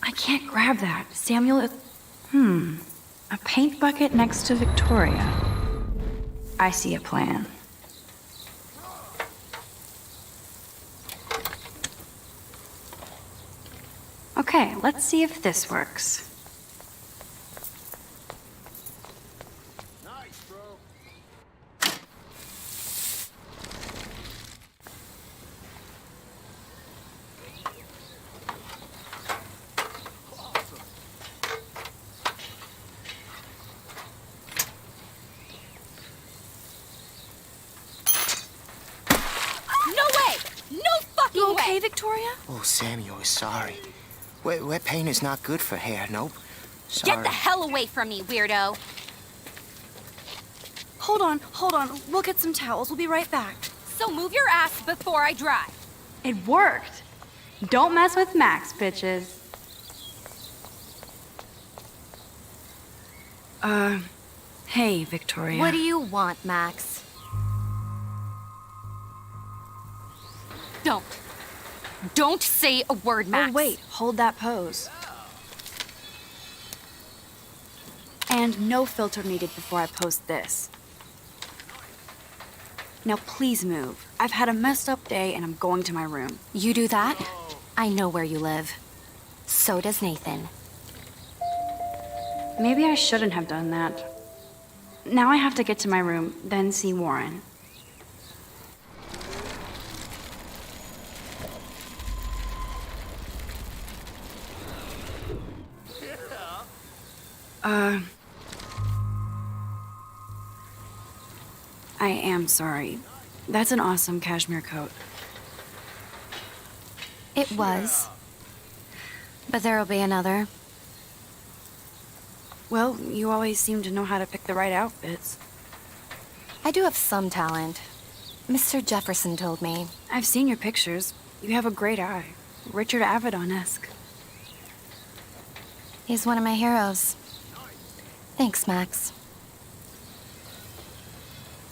I can't grab that. Samuel is... A paint bucket next to Victoria. I see a plan. Okay, let's see if this works. Nice, bro. No way! No fucking You okay, way! Victoria? Oh, Samuel is sorry. Wet paint is not good for hair, nope. Sorry. Get the hell away from me, weirdo! Hold on. We'll get some towels. We'll be right back. So move your ass before I drive. It worked. Don't mess with Max, bitches. Hey, Victoria. What do you want, Max? Don't say a word, Max. Oh, wait. Hold that pose. And no filter needed before I post this. Now please move. I've had a messed up day and I'm going to my room. You do that? I know where you live. So does Nathan. Maybe I shouldn't have done that. Now I have to get to my room, then see Warren. I am sorry. That's an awesome cashmere coat. It was. But there'll be another. Well, you always seem to know how to pick the right outfits. I do have some talent. Mr. Jefferson told me. I've seen your pictures. You have a great eye. Richard Avedon-esque. He's one of my heroes. Thanks, Max.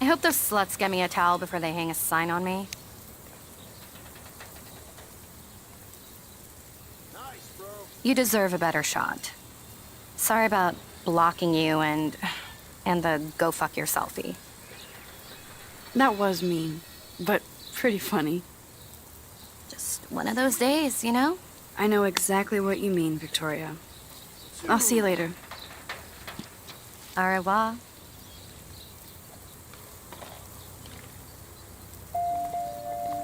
I hope those sluts get me a towel before they hang a sign on me. Nice, bro. You deserve a better shot. Sorry about blocking you and the go fuck your selfie. That was mean, but pretty funny. Just one of those days, you know? I know exactly what you mean, Victoria. I'll see you later. Au revoir.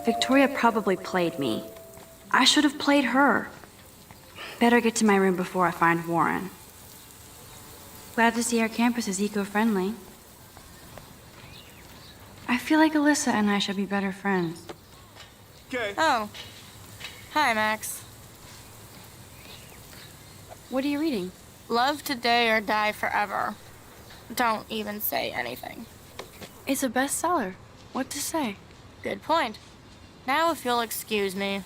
Victoria probably played me. I should have played her. Better get to my room before I find Warren. Glad to see our campus is eco-friendly. I feel like Alyssa and I should be better friends. Okay. Oh. Hi, Max. What are you reading? Love today or die forever. Don't even say anything. It's a bestseller. What to say? Good point. Now if you'll excuse me.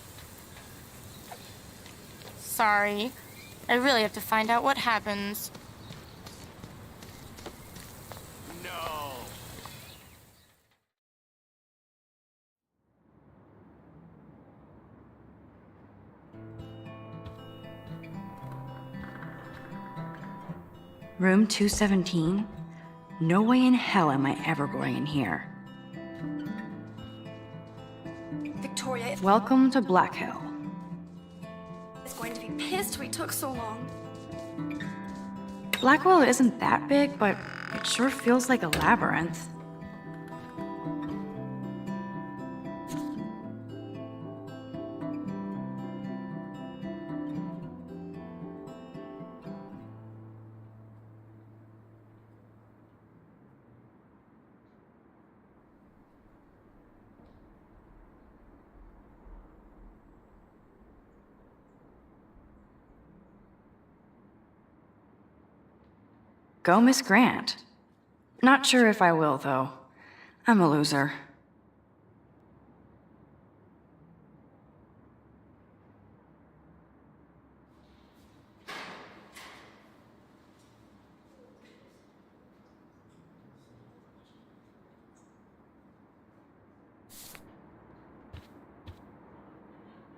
Sorry. I really have to find out what happens. No. Room 217? No way in hell am I ever going in here. Victoria Welcome to Black Hill. is going to be pissed we took so long. Blackwell isn't that big, but it sure feels like a labyrinth. Go, Miss Grant. Not sure if I will, though. I'm a loser.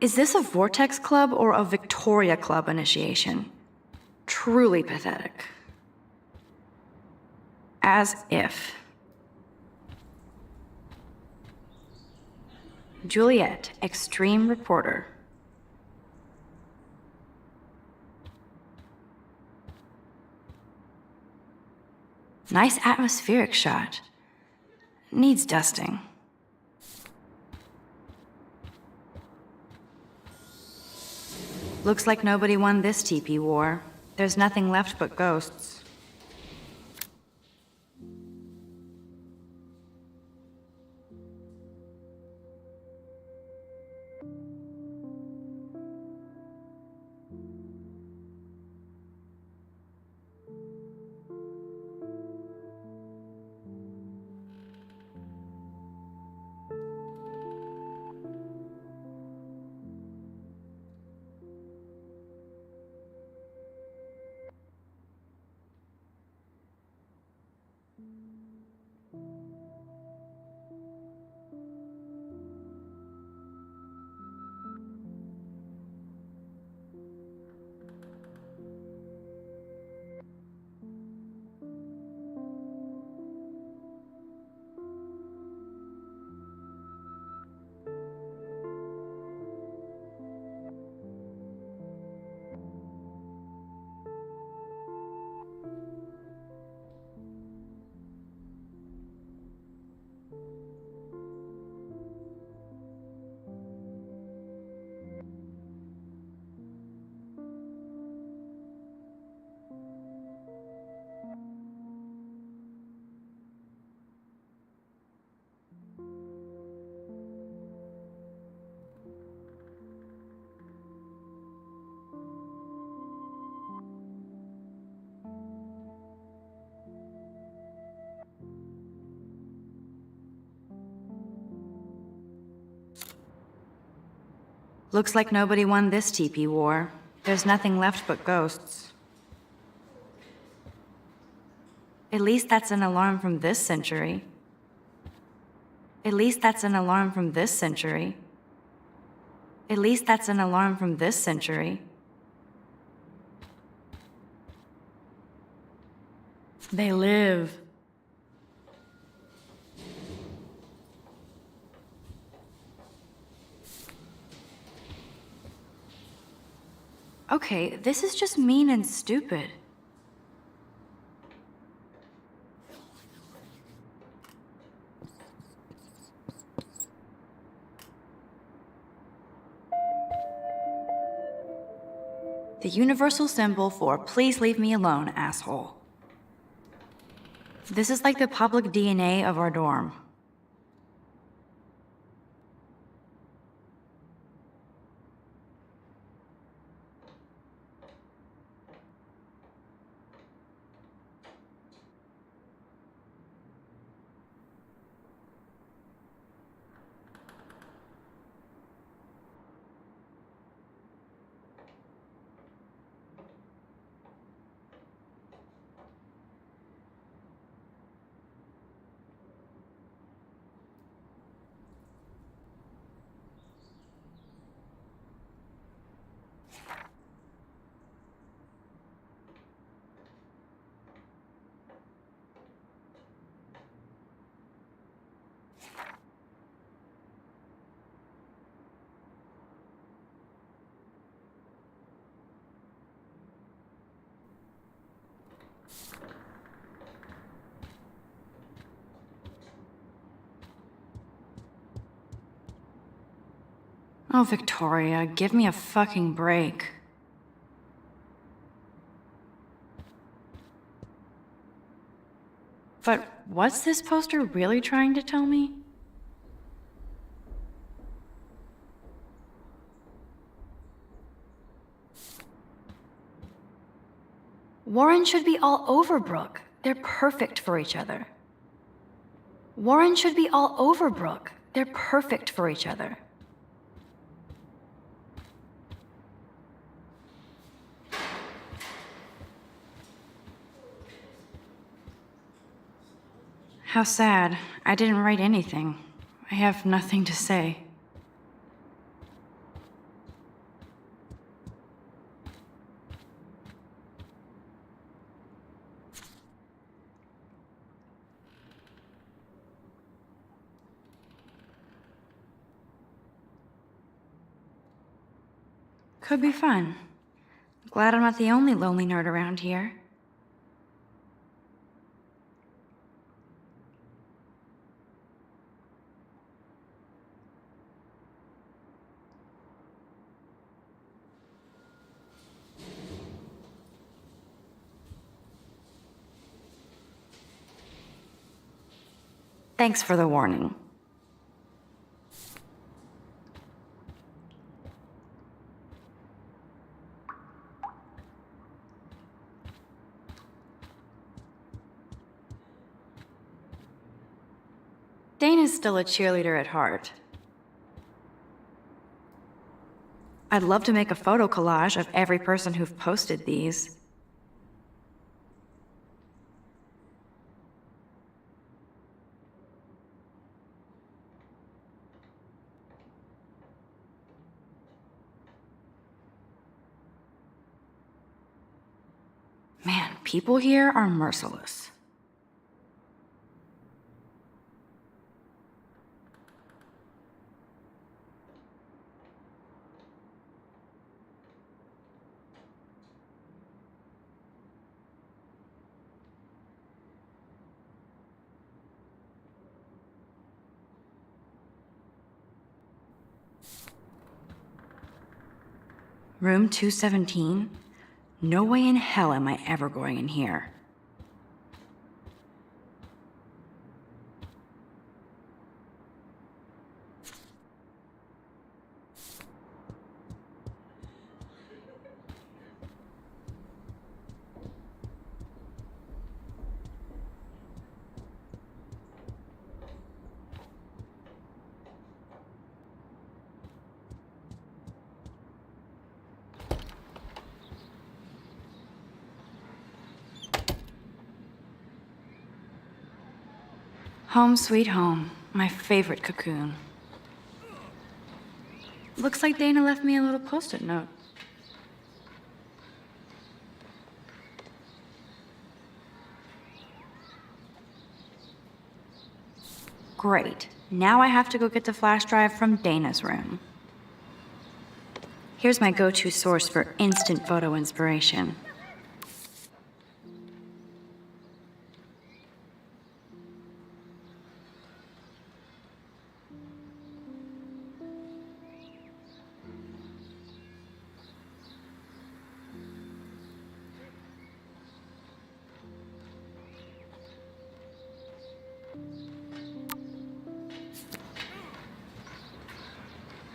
Is this a Vortex Club or a Victoria Club initiation? Truly pathetic. As if. Juliet, extreme reporter. Nice atmospheric shot. Needs dusting. Looks like nobody won this TP war. There's nothing left but ghosts. Looks like nobody won this TP war. There's nothing left but ghosts. At least that's an alarm from this century. At least that's an alarm from this century. At least that's an alarm from this century. They live. Okay, this is just mean and stupid. The universal symbol for please leave me alone, asshole. This is like the public DNA of our dorm. Oh, Victoria, give me a fucking break. But what's this poster really trying to tell me? Warren should be all over Brooke. They're perfect for each other. Warren should be all over Brooke. They're perfect for each other. How sad. I didn't write anything. I have nothing to say. Could be fun. Glad I'm not the only lonely nerd around here. Thanks for the warning. Dana's still a cheerleader at heart. I'd love to make a photo collage of every person who've posted these. Man, people here are merciless. Room 217? No way in hell am I ever going in here. Home sweet home, my favorite cocoon. Looks like Dana left me a little post-it note. Great. Now I have to go get the flash drive from Dana's room. Here's my go-to source for instant photo inspiration.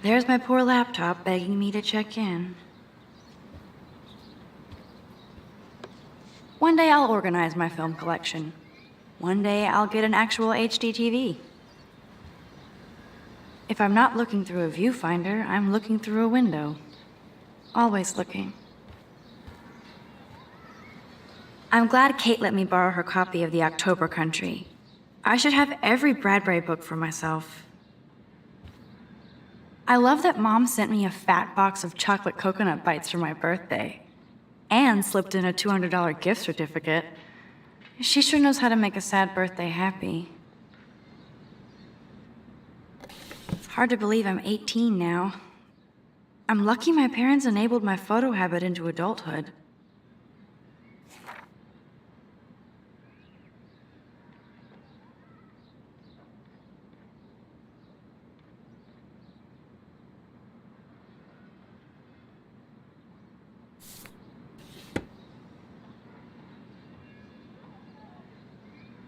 There's my poor laptop begging me to check in. One day I'll organize my film collection. One day I'll get an actual HD TV. If I'm not looking through a viewfinder, I'm looking through a window. Always looking. I'm glad Kate let me borrow her copy of The October Country. I should have every Bradbury book for myself. I love that Mom sent me a fat box of chocolate coconut bites for my birthday, and slipped in a $200 gift certificate. She sure knows how to make a sad birthday happy. Hard to believe I'm 18 now. I'm lucky my parents enabled my photo habit into adulthood.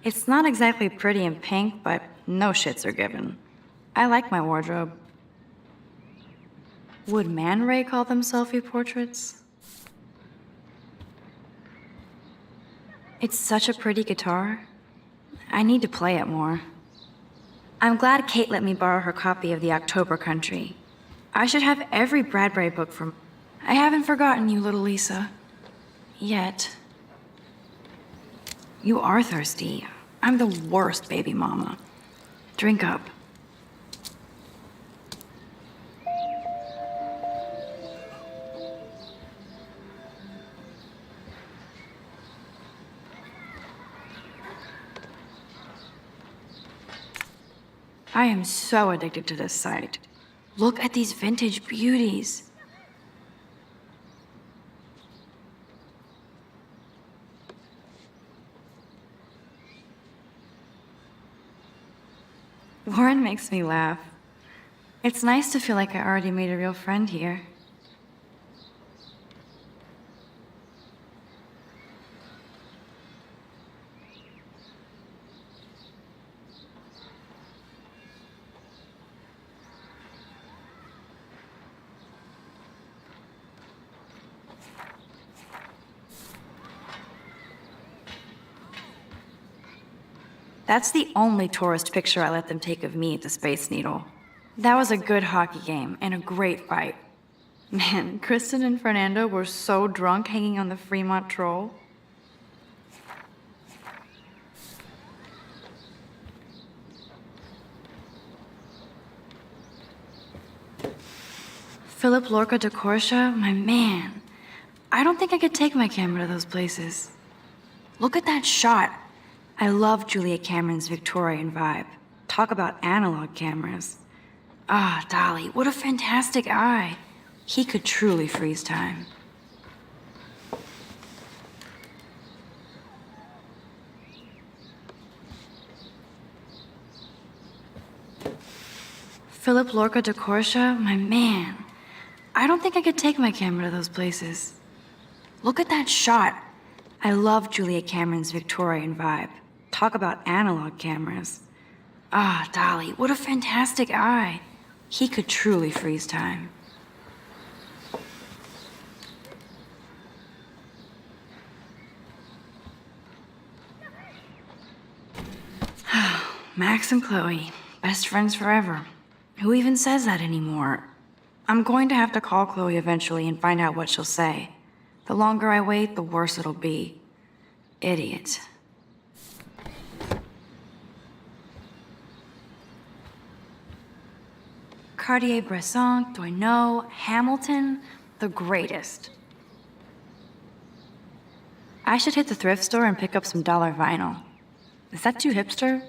It's not exactly pretty in pink, but no shits are given. I like my wardrobe. Would Man Ray call them selfie portraits? It's such a pretty guitar. I need to play it more. I'm glad Kate let me borrow her copy of The October Country. I should have every Bradbury book from... I haven't forgotten you, little Lisa. Yet. You are thirsty. I'm the worst baby mama. Drink up. I am so addicted to this site. Look at these vintage beauties. Warren makes me laugh. It's nice to feel like I already made a real friend here. That's the only tourist picture I let them take of me at the Space Needle. That was a good hockey game and a great fight. Man, Kristen and Fernando were so drunk hanging on the Fremont Troll. Philip Lorca de Corsia, my man. I don't think I could take my camera to those places. Look at that shot. I love Julia Cameron's Victorian vibe. Talk about analog cameras. Ah, Dolly, what a fantastic eye. He could truly freeze time. Philip Lorca de Corsia, my man. I don't think I could take my camera to those places. Look at that shot. I love Julia Cameron's Victorian vibe. Talk about analog cameras. Ah, Dolly, what a fantastic eye. He could truly freeze time. Max and Chloe, best friends forever. Who even says that anymore? I'm going to have to call Chloe eventually and find out what she'll say. The longer I wait, the worse it'll be. Idiot. Cartier-Bresson, Doisneau, Hamilton, the greatest. I should hit the thrift store and pick up some dollar vinyl. Is that too hipster?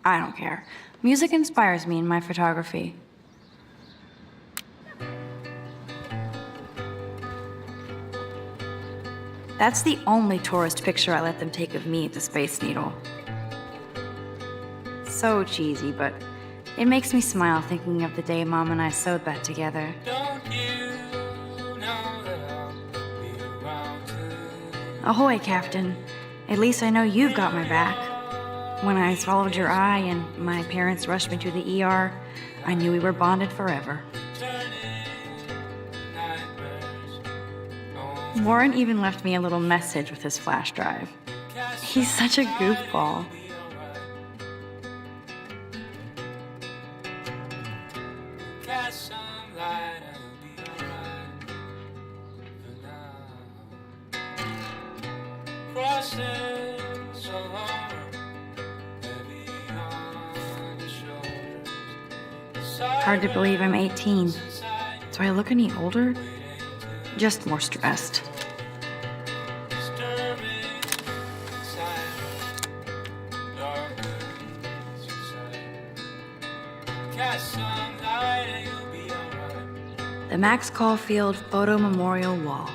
I don't care. Music inspires me in my photography. That's the only tourist picture I let them take of me at the Space Needle. So cheesy, but it makes me smile thinking of the day Mom and I sewed that together. Ahoy, Captain. At least I know you've got my back. When I swallowed your eye and my parents rushed me to the ER, I knew we were bonded forever. Warren even left me a little message with his flash drive. He's such a goofball. Hard to believe I'm 18. Do I look any older? Just more stressed. The Max Caulfield Photo Memorial Wall.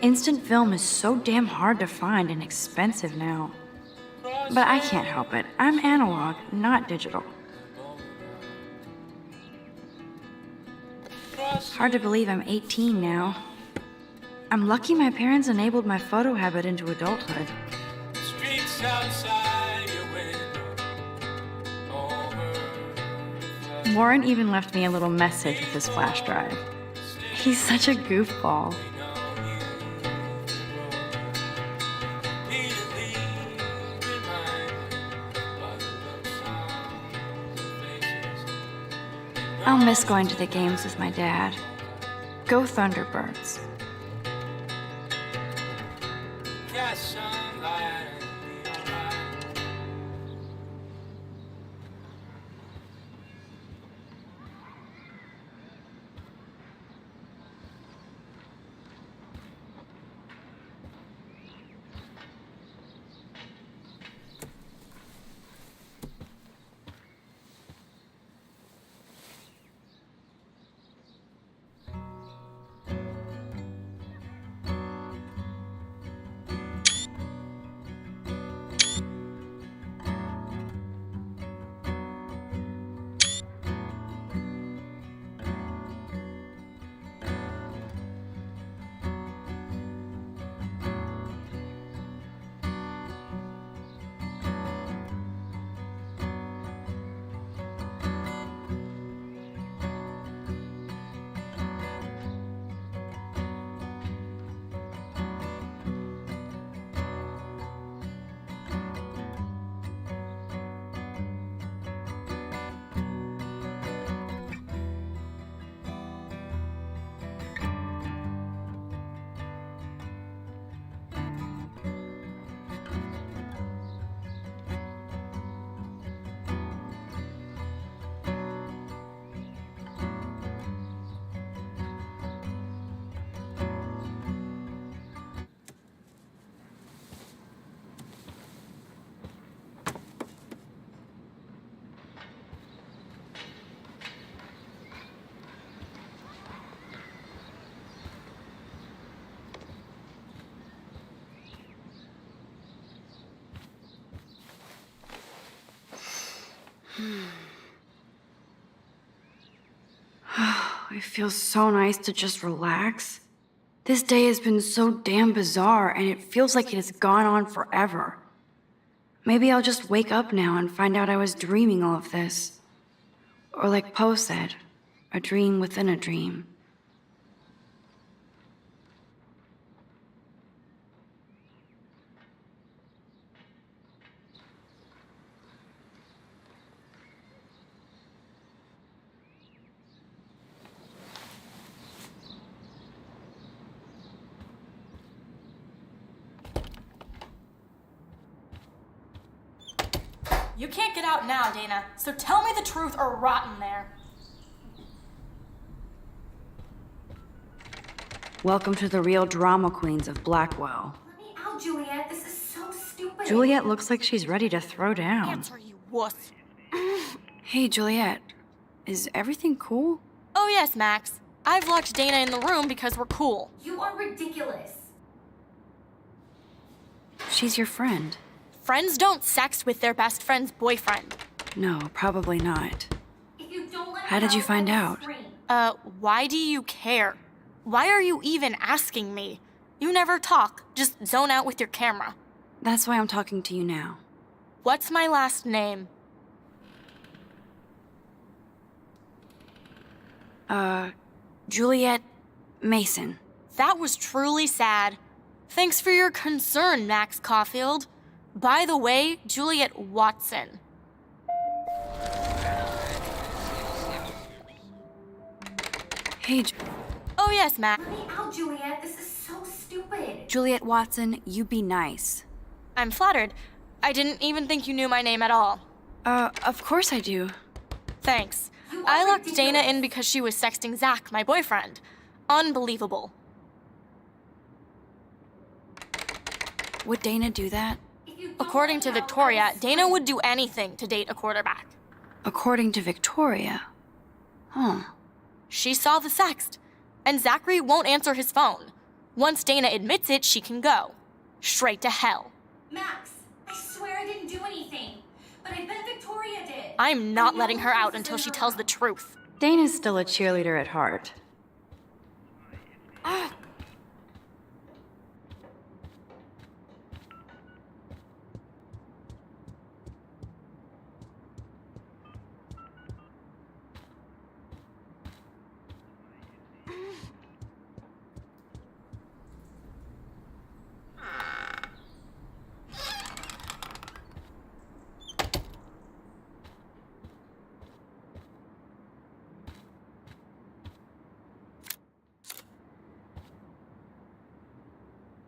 Instant film is so damn hard to find and expensive now. But I can't help it. I'm analog, not digital. Hard to believe I'm 18 now. I'm lucky my parents enabled my photo habit into adulthood. Streets outside your window. Warren even left me a little message with his flash drive. He's such a goofball. I'll miss going to the games with my dad. Go Thunderbirds. It feels so nice to just relax. This day has been so damn bizarre, and it feels like it has gone on forever. Maybe I'll just wake up now and find out I was dreaming all of this. Or like Poe said, a dream within a dream. You can't get out now, Dana, so tell me the truth or rot in there. Welcome to the real drama queens of Blackwell. Let me out, Juliet. This is so stupid. Juliet looks like she's ready to throw down. Answer, you wuss. Hey, Juliet. Is everything cool? Oh yes, Max. I've locked Dana in the room because we're cool. You are ridiculous. She's your friend. Friends don't sex with their best friend's boyfriend. No, probably not. If you don't let How did you find out? Why do you care? Why are you even asking me? You never talk, just zone out with your camera. That's why I'm talking to you now. What's my last name? Juliet Mason. That was truly sad. Thanks for your concern, Max Caulfield. By the way, Juliet Watson. Hey, Oh yes, Max. Let me out, Juliet. This is so stupid. Juliet Watson, you be nice. I'm flattered. I didn't even think you knew my name at all. Of course I do. Thanks. I locked Dana in because she was sexting Zach, my boyfriend. Unbelievable. Would Dana do that? According to Victoria, Dana would do anything to date a quarterback. According to Victoria? Huh. She saw the sext. And Zachary won't answer his phone. Once Dana admits it, she can go. Straight to hell. Max, I swear I didn't do anything. But I bet Victoria did. I'm not letting her out until she tells the truth. Dana's still a cheerleader at heart.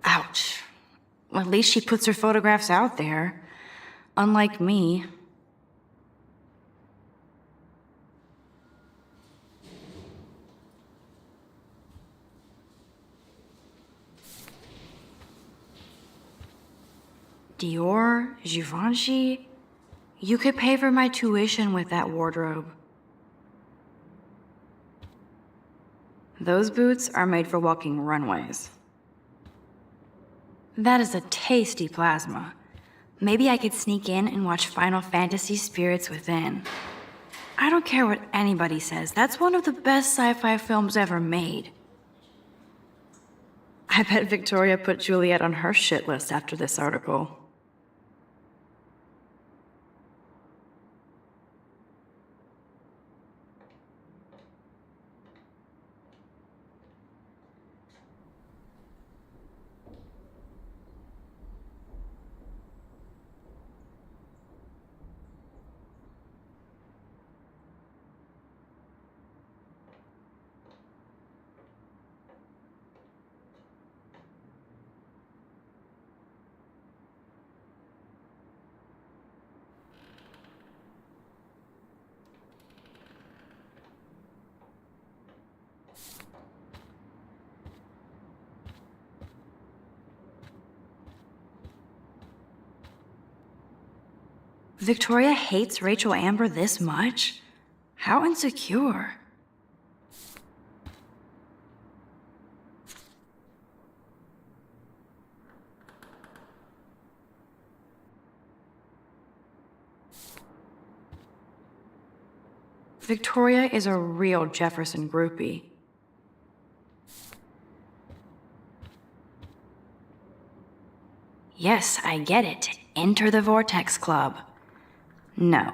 Ouch. Well, at least she puts her photographs out there. Unlike me. Dior, Givenchy. You could pay for my tuition with that wardrobe. Those boots are made for walking runways. That is a tasty plasma. Maybe I could sneak in and watch Final Fantasy Spirits Within. I don't care what anybody says, that's one of the best sci-fi films ever made. I bet Victoria put Juliet on her shit list after this article. Victoria hates Rachel Amber this much? How insecure. Victoria is a real Jefferson groupie. Yes, I get it. Enter the Vortex Club. No.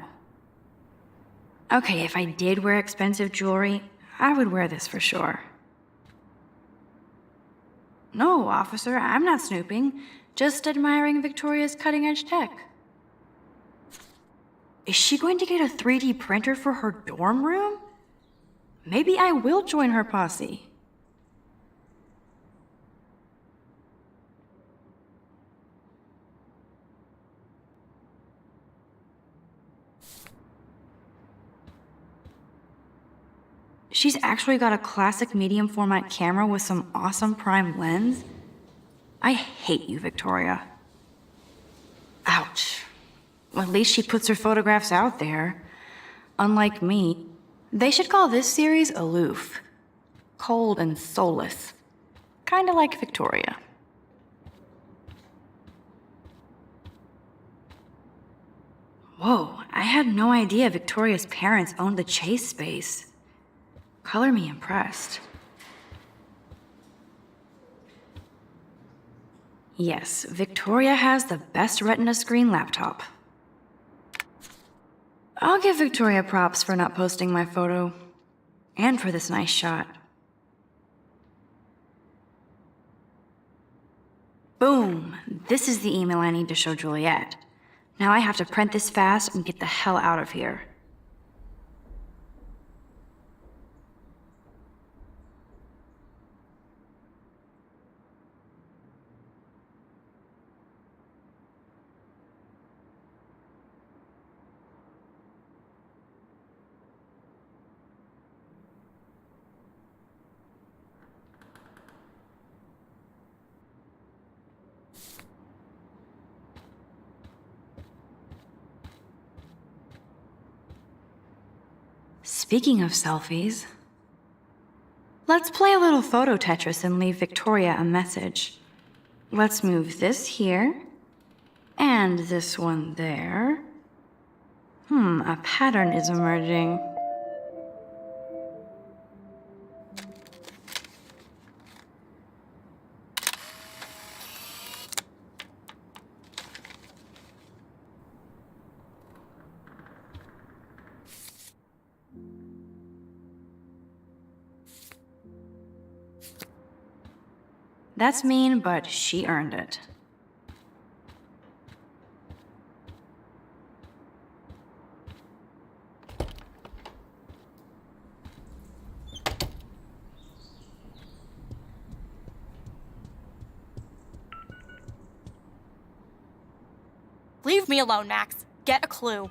Okay, if I did wear expensive jewelry, I would wear this for sure. No, officer, I'm not snooping. Just admiring Victoria's cutting-edge tech. Is she going to get a 3D printer for her dorm room? Maybe I will join her posse. She's actually got a classic medium format camera with some awesome prime lens. I hate you, Victoria. Ouch. Well, at least she puts her photographs out there. Unlike me. They should call this series aloof. Cold and soulless. Kinda like Victoria. Whoa, I had no idea Victoria's parents owned the Chase space. Color me impressed. Yes, Victoria has the best Retina screen laptop. I'll give Victoria props for not posting my photo. And for this nice shot. Boom! This is the email I need to show Juliet. Now I have to print this fast and get the hell out of here. Speaking of selfies, Let's play a little photo Tetris and leave Victoria a message. Let's move this here, and this one there. A pattern is emerging. That's mean, but she earned it. Leave me alone, Max. Get a clue.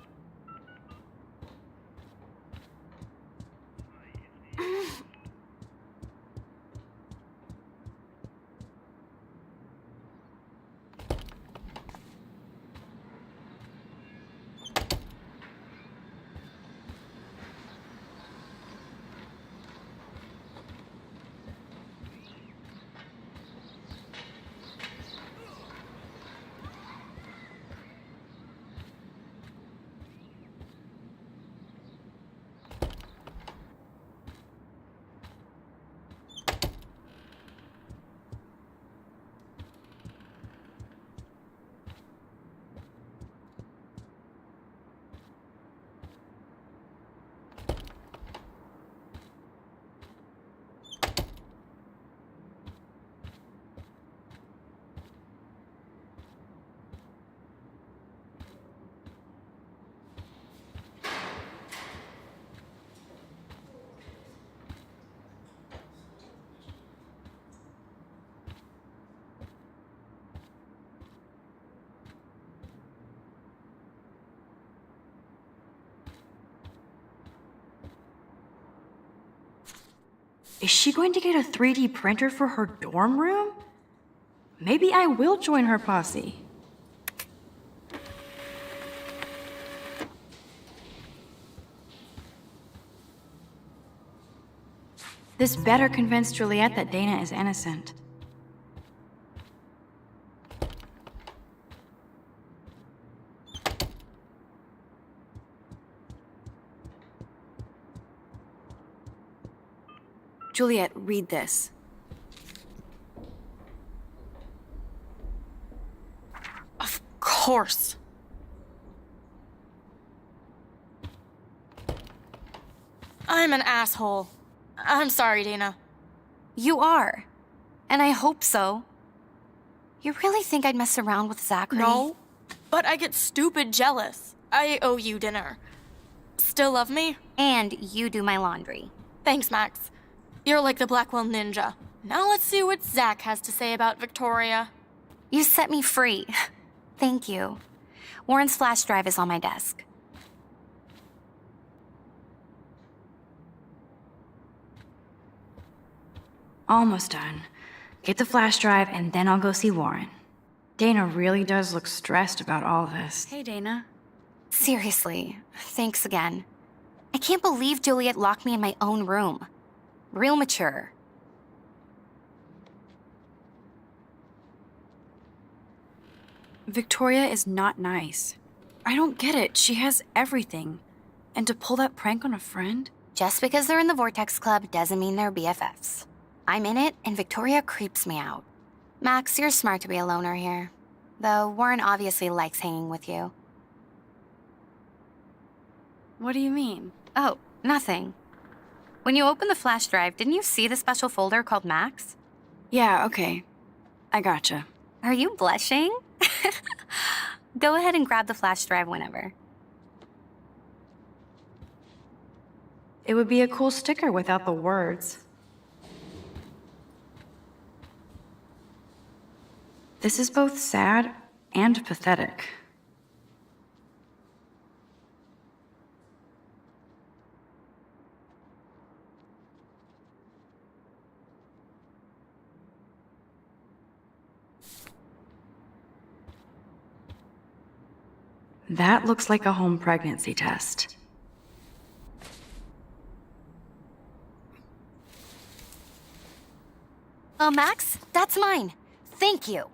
Is she going to get a 3D printer for her dorm room? Maybe I will join her posse. This better convince Juliet that Dana is innocent. Juliet, read this. Of course. I'm an asshole. I'm sorry, Dana. You are. And I hope so. You really think I'd mess around with Zachary? No, but I get stupid jealous. I owe you dinner. Still love me? And you do my laundry. Thanks, Max. You're like the Blackwell Ninja. Now let's see what Zach has to say about Victoria. You set me free. Thank you. Warren's flash drive is on my desk. Almost done. Get the flash drive and then I'll go see Warren. Dana really does look stressed about all this. Hey, Dana. Seriously, thanks again. I can't believe Juliet locked me in my own room. Real mature. Victoria is not nice. I don't get it. She has everything. And to pull that prank on a friend? Just because they're in the Vortex Club doesn't mean they're BFFs. I'm in it, and Victoria creeps me out. Max, you're smart to be a loner here. Though Warren obviously likes hanging with you. What do you mean? Oh, nothing. When you opened the flash drive, didn't you see the special folder called Max? Yeah, okay. I gotcha. Are you blushing? Go ahead and grab the flash drive whenever. It would be a cool sticker without the words. This is both sad and pathetic. That looks like a home pregnancy test. Max, that's mine. Thank you.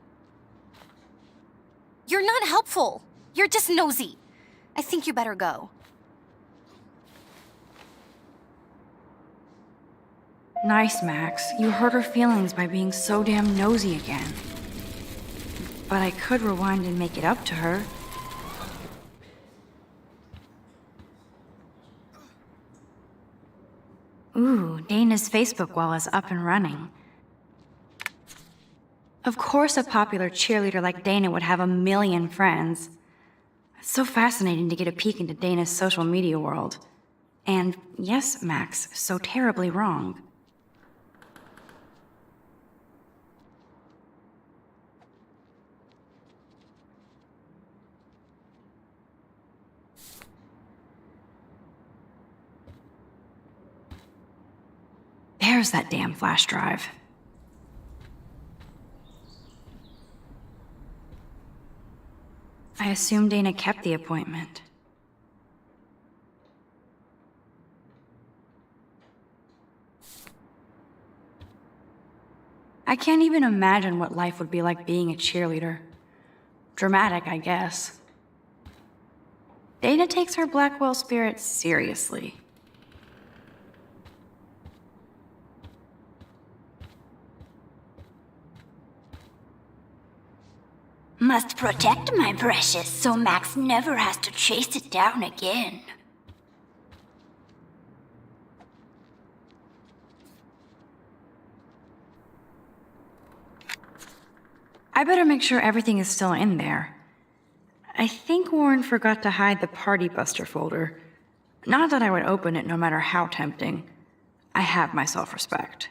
You're not helpful. You're just nosy. I think you better go. Nice, Max. You hurt her feelings by being so damn nosy again. But I could rewind and make it up to her. Ooh, Dana's Facebook wall is up and running. Of course a popular cheerleader like Dana would have a million friends. It's so fascinating to get a peek into Dana's social media world. And yes, Max, so terribly wrong. There's that damn flash drive. I assume Dana kept the appointment. I can't even imagine what life would be like being a cheerleader. Dramatic, I guess. Dana takes her Blackwell spirit seriously. Must protect my precious so Max never has to chase it down again. I better make sure everything is still in there. I think Warren forgot to hide the Party Buster folder. Not that I would open it no matter how tempting. I have my self-respect.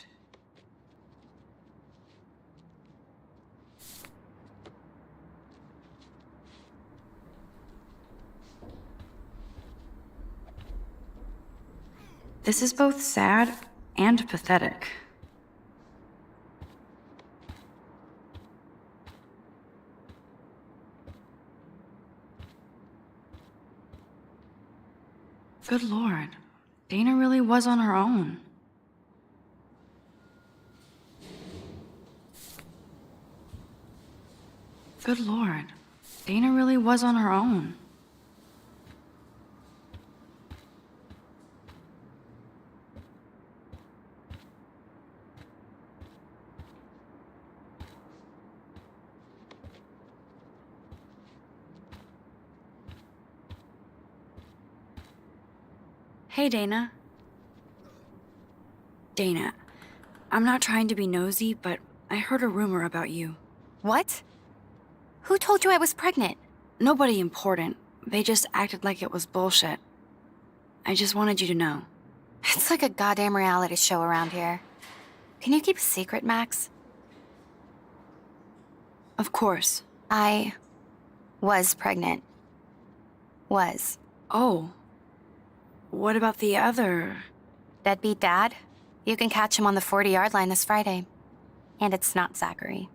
This is both sad and pathetic. Good Lord, Dana really was on her own. Good Lord, Dana really was on her own. Hey, Dana. Dana, I'm not trying to be nosy, but I heard a rumor about you. What? Who told you I was pregnant? Nobody important. They just acted like it was bullshit. I just wanted you to know. It's like a goddamn reality show around here. Can you keep a secret, Max? Of course. I was pregnant. Was. Oh. What about the other? Deadbeat dad? You can catch him on the 40-yard line this Friday. And it's not Zachary.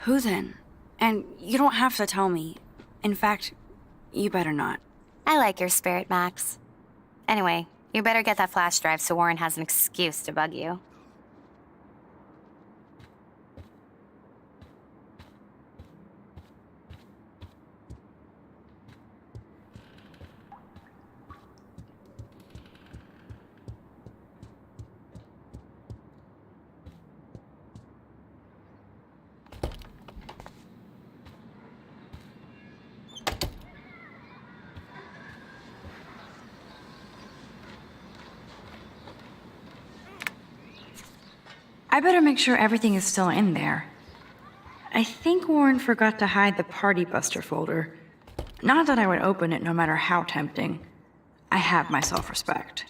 Who then? And you don't have to tell me. In fact, you better not. I like your spirit, Max. Anyway, you better get that flash drive so Warren has an excuse to bug you. I better make sure everything is still in there. I think Warren forgot to hide the Party Buster folder. Not that I would open it no matter how tempting. I have my self-respect.